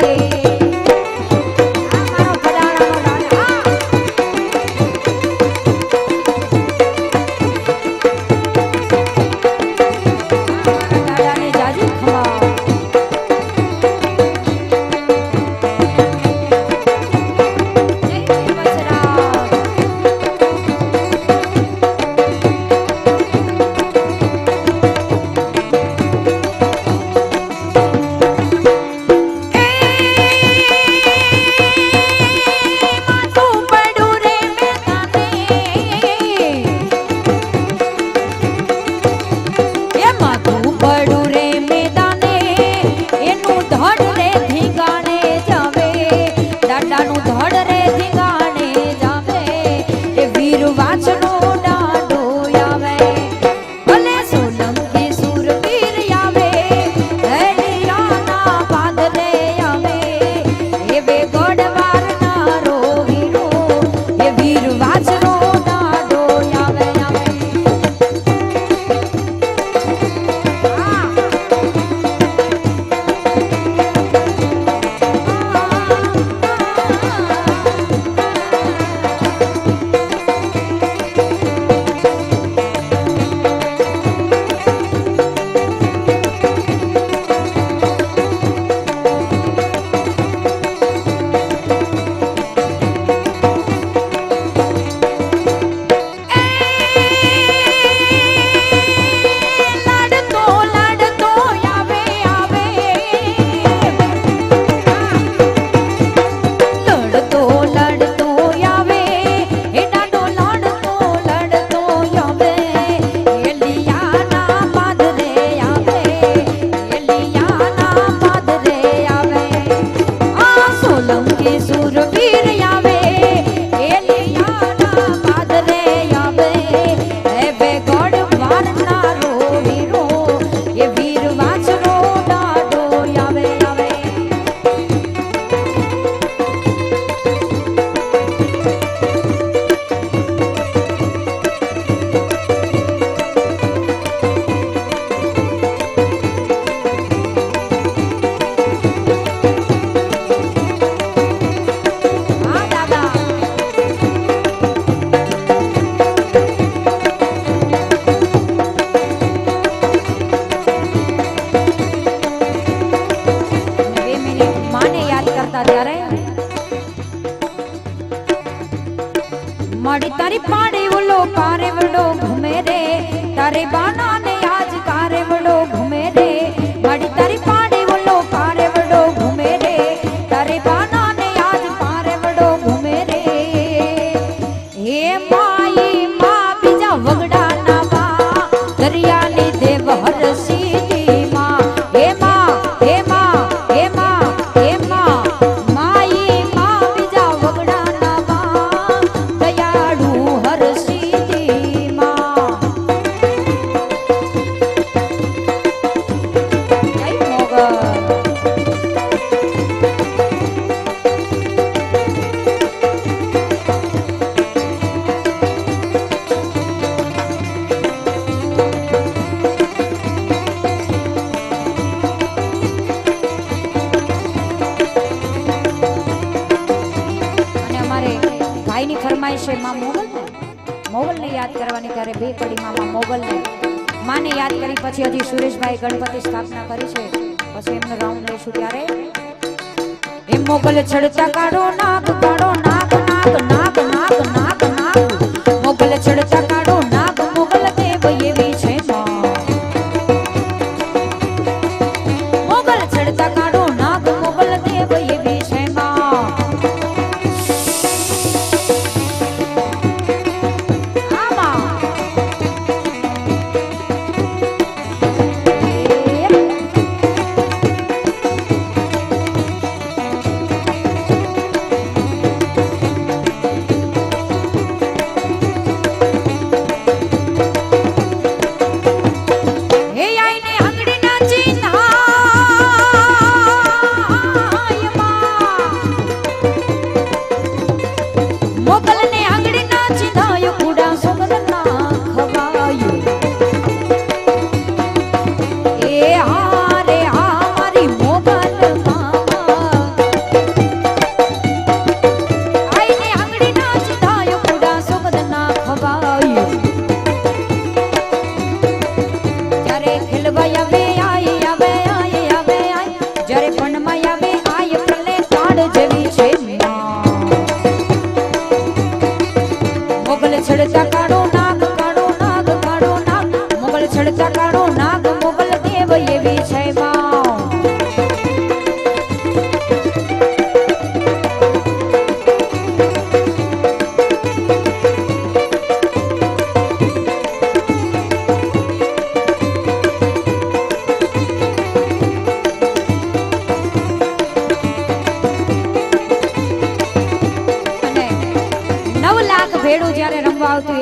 माड़ी तारी पाड़ी वलो पारे वलो घूमे रे तारे बाना ने आज कारे वलो घूमे रे माड़ी तारी पाड़ी वलो पारे वलो घूमे रे तारे बाना ने आज पारे वलो घूमे रे हे माई मां बीजा वगड़ा ना बा दरिया नी देव हर सीधी मां हे मां हे मां हे मां हे मां माई मां बीजा वगड़ा ना बा दयालु हर सीधी मां जय मोगल भाई ની ફરમાઈશ છે માં મોગલ ને યાદ કરવાની ત્યારે બે કડી માં મોગલ ને માને યાદ કરી પછી હજી સુરેશભાઈ ગણપતિ સ્થાપના કરી છે પછી એમનો રાઉન્ડ લેશું ત્યારે એ મોગલ છડતા કાઢો નાક કાઢો નાક નાક નાક નાક નાક નાક મોગલ છડતા કાઢો નાક મોગલ દેવ એવી છે માં મોગલ છડતા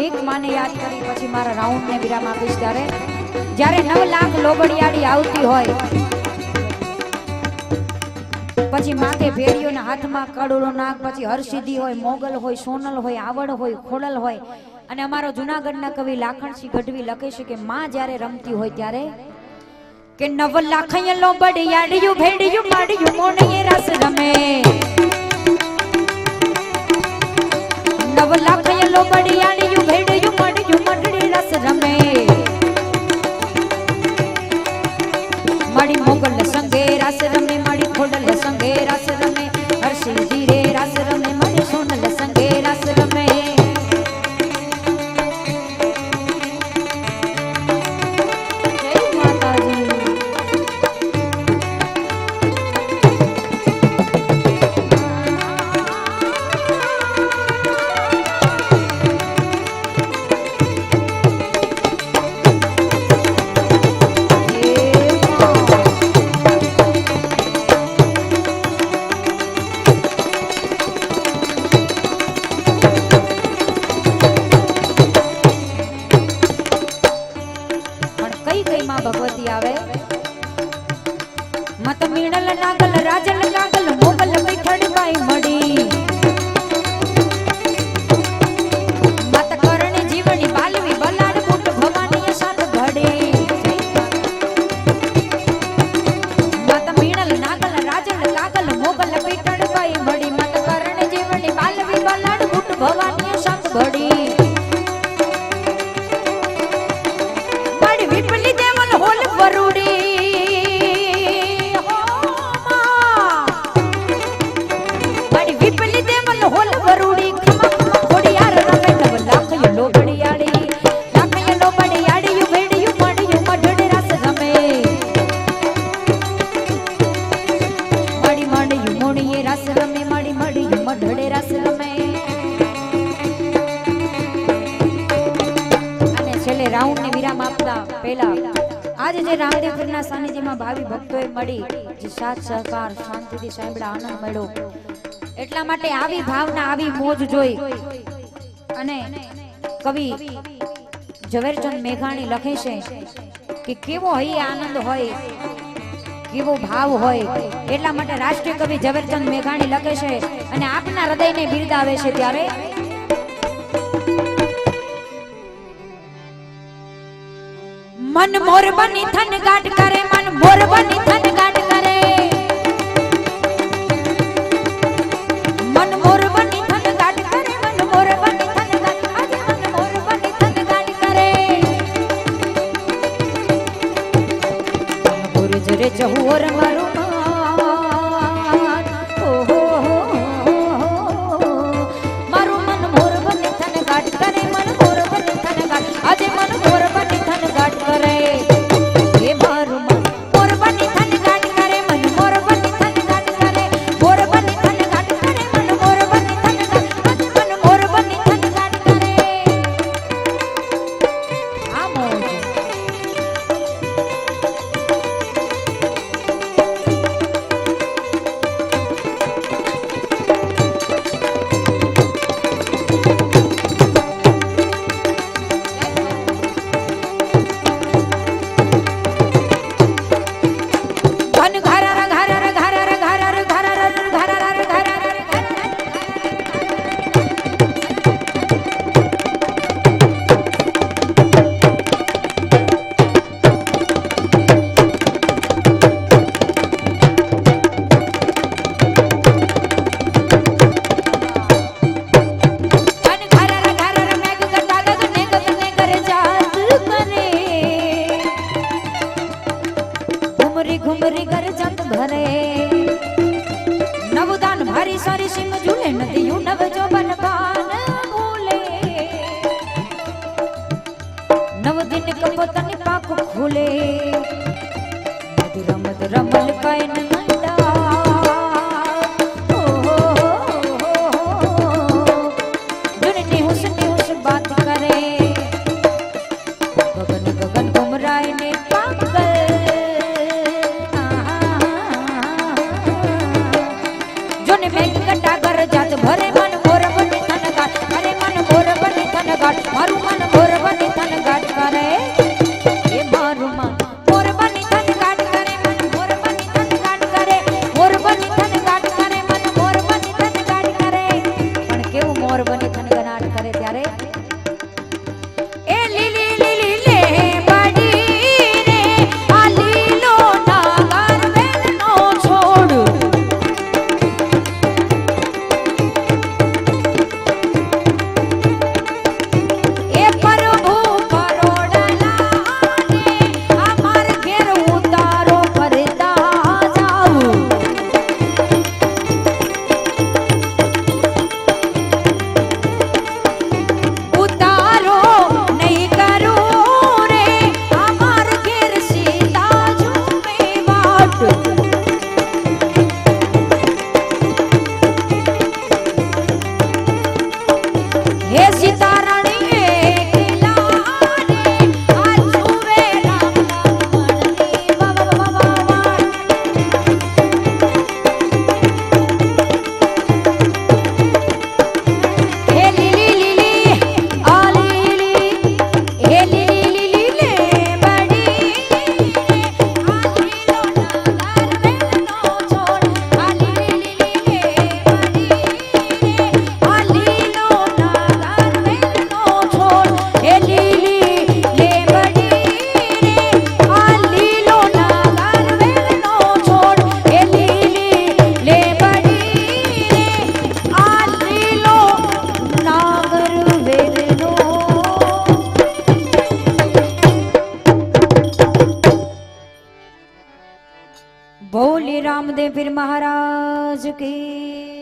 એક માને યાદ કરી પછી મારા રાઉન્ડ ને વિરામ આપીશ. ત્યારે જ્યારે 9 લાખ લોબડિયાળી આવતી હોય પછી માથે ભેડિયો ને હાથમાં કડોળો નાગ, પછી હરસિદ્ધિ હોય, મોગલ હોય, સોનલ હોય, આવડ હોય, ખોડલ હોય. અને અમારો જુનાગઢના કવિ લાખણસિંહ ગઢવી લખે છે કે માં જ્યારે રમતી હોય ત્યારે કે 9 લાખ લોબડિયાળીયું ભેડિયું માડિયું મોણિયે રસ રમે. 9 લાખ લોબડિયાળીયું ભેડિયું માડિયું મઢડી રસ રમે. માડી મોગલ સંગે રસ રમે, માડી ખોડલ સંગે રસ રમે, હરસિદ્ધિ રે રસ રમે, માડી સોનલ સંગે રસ રમે. ભગવતી આવે મત મીણલ નાગલ રાજલ કાગલ મોગલ પૈઠડ બાઈ મડી. મત કરણી જીવણી બાલવી બલાડ બુટ ભવાની સાત ઘડી. મત મીણલ નાગલ રાજલ કાગલ મોગલ પૈઠડ બાઈ મડી. મત કરણી જીવણી બાલવી બલાડ બુટ ભવાની સાત ઘડી. રાઉન્ડ ને વિરામ આપતા પહેલા આજે જે રામદેવપીરના સાનિધ્યમાં ભાવિ ભક્તોએ મળી જે સાથ સહકાર શાંતિથી સાંભળા આનંદ મળ્યો, એટલા માટે આવી ભાવના આવી મોજ જોઈ અને કવિ ઝવેરચંદ મેઘાણી લખે છે કે કેવો અહીં આનંદ હોય, કેવો ભાવ હોય. એટલા માટે રાષ્ટ્રીય કવિ ઝવેરચંદ મેઘાણી લખે છે અને આપના હૃદયને બિરદાવે છે. ત્યારે मन मोर बनी थन गाट करे, मन मोर बनी थन गाट करे, मन मोर बनी थन गाट करे, मन मोर बनी थन गाट, आज मन मोर बनी थन गाट करे. मोर जरे चहुर मारो मारो मन मोर बनी थन गाट करे, मन मोर बनी थन गाट, आज मन मोर बनी थन गाट करे. घुमरी कर जत भरे नवदान भारी सारी सिंह झूले नदियों नव जो बनपान भूले नव दिन कपतन पाक खोले मधुरमद रमल कैन नंदा जुनने हुस बात करे गगन गगन घुमराए ने पागल भरे मन मोर बनी थन गाट, अरे मन मोर बनी थन गाट, मारू रामदेव पीर महाराज की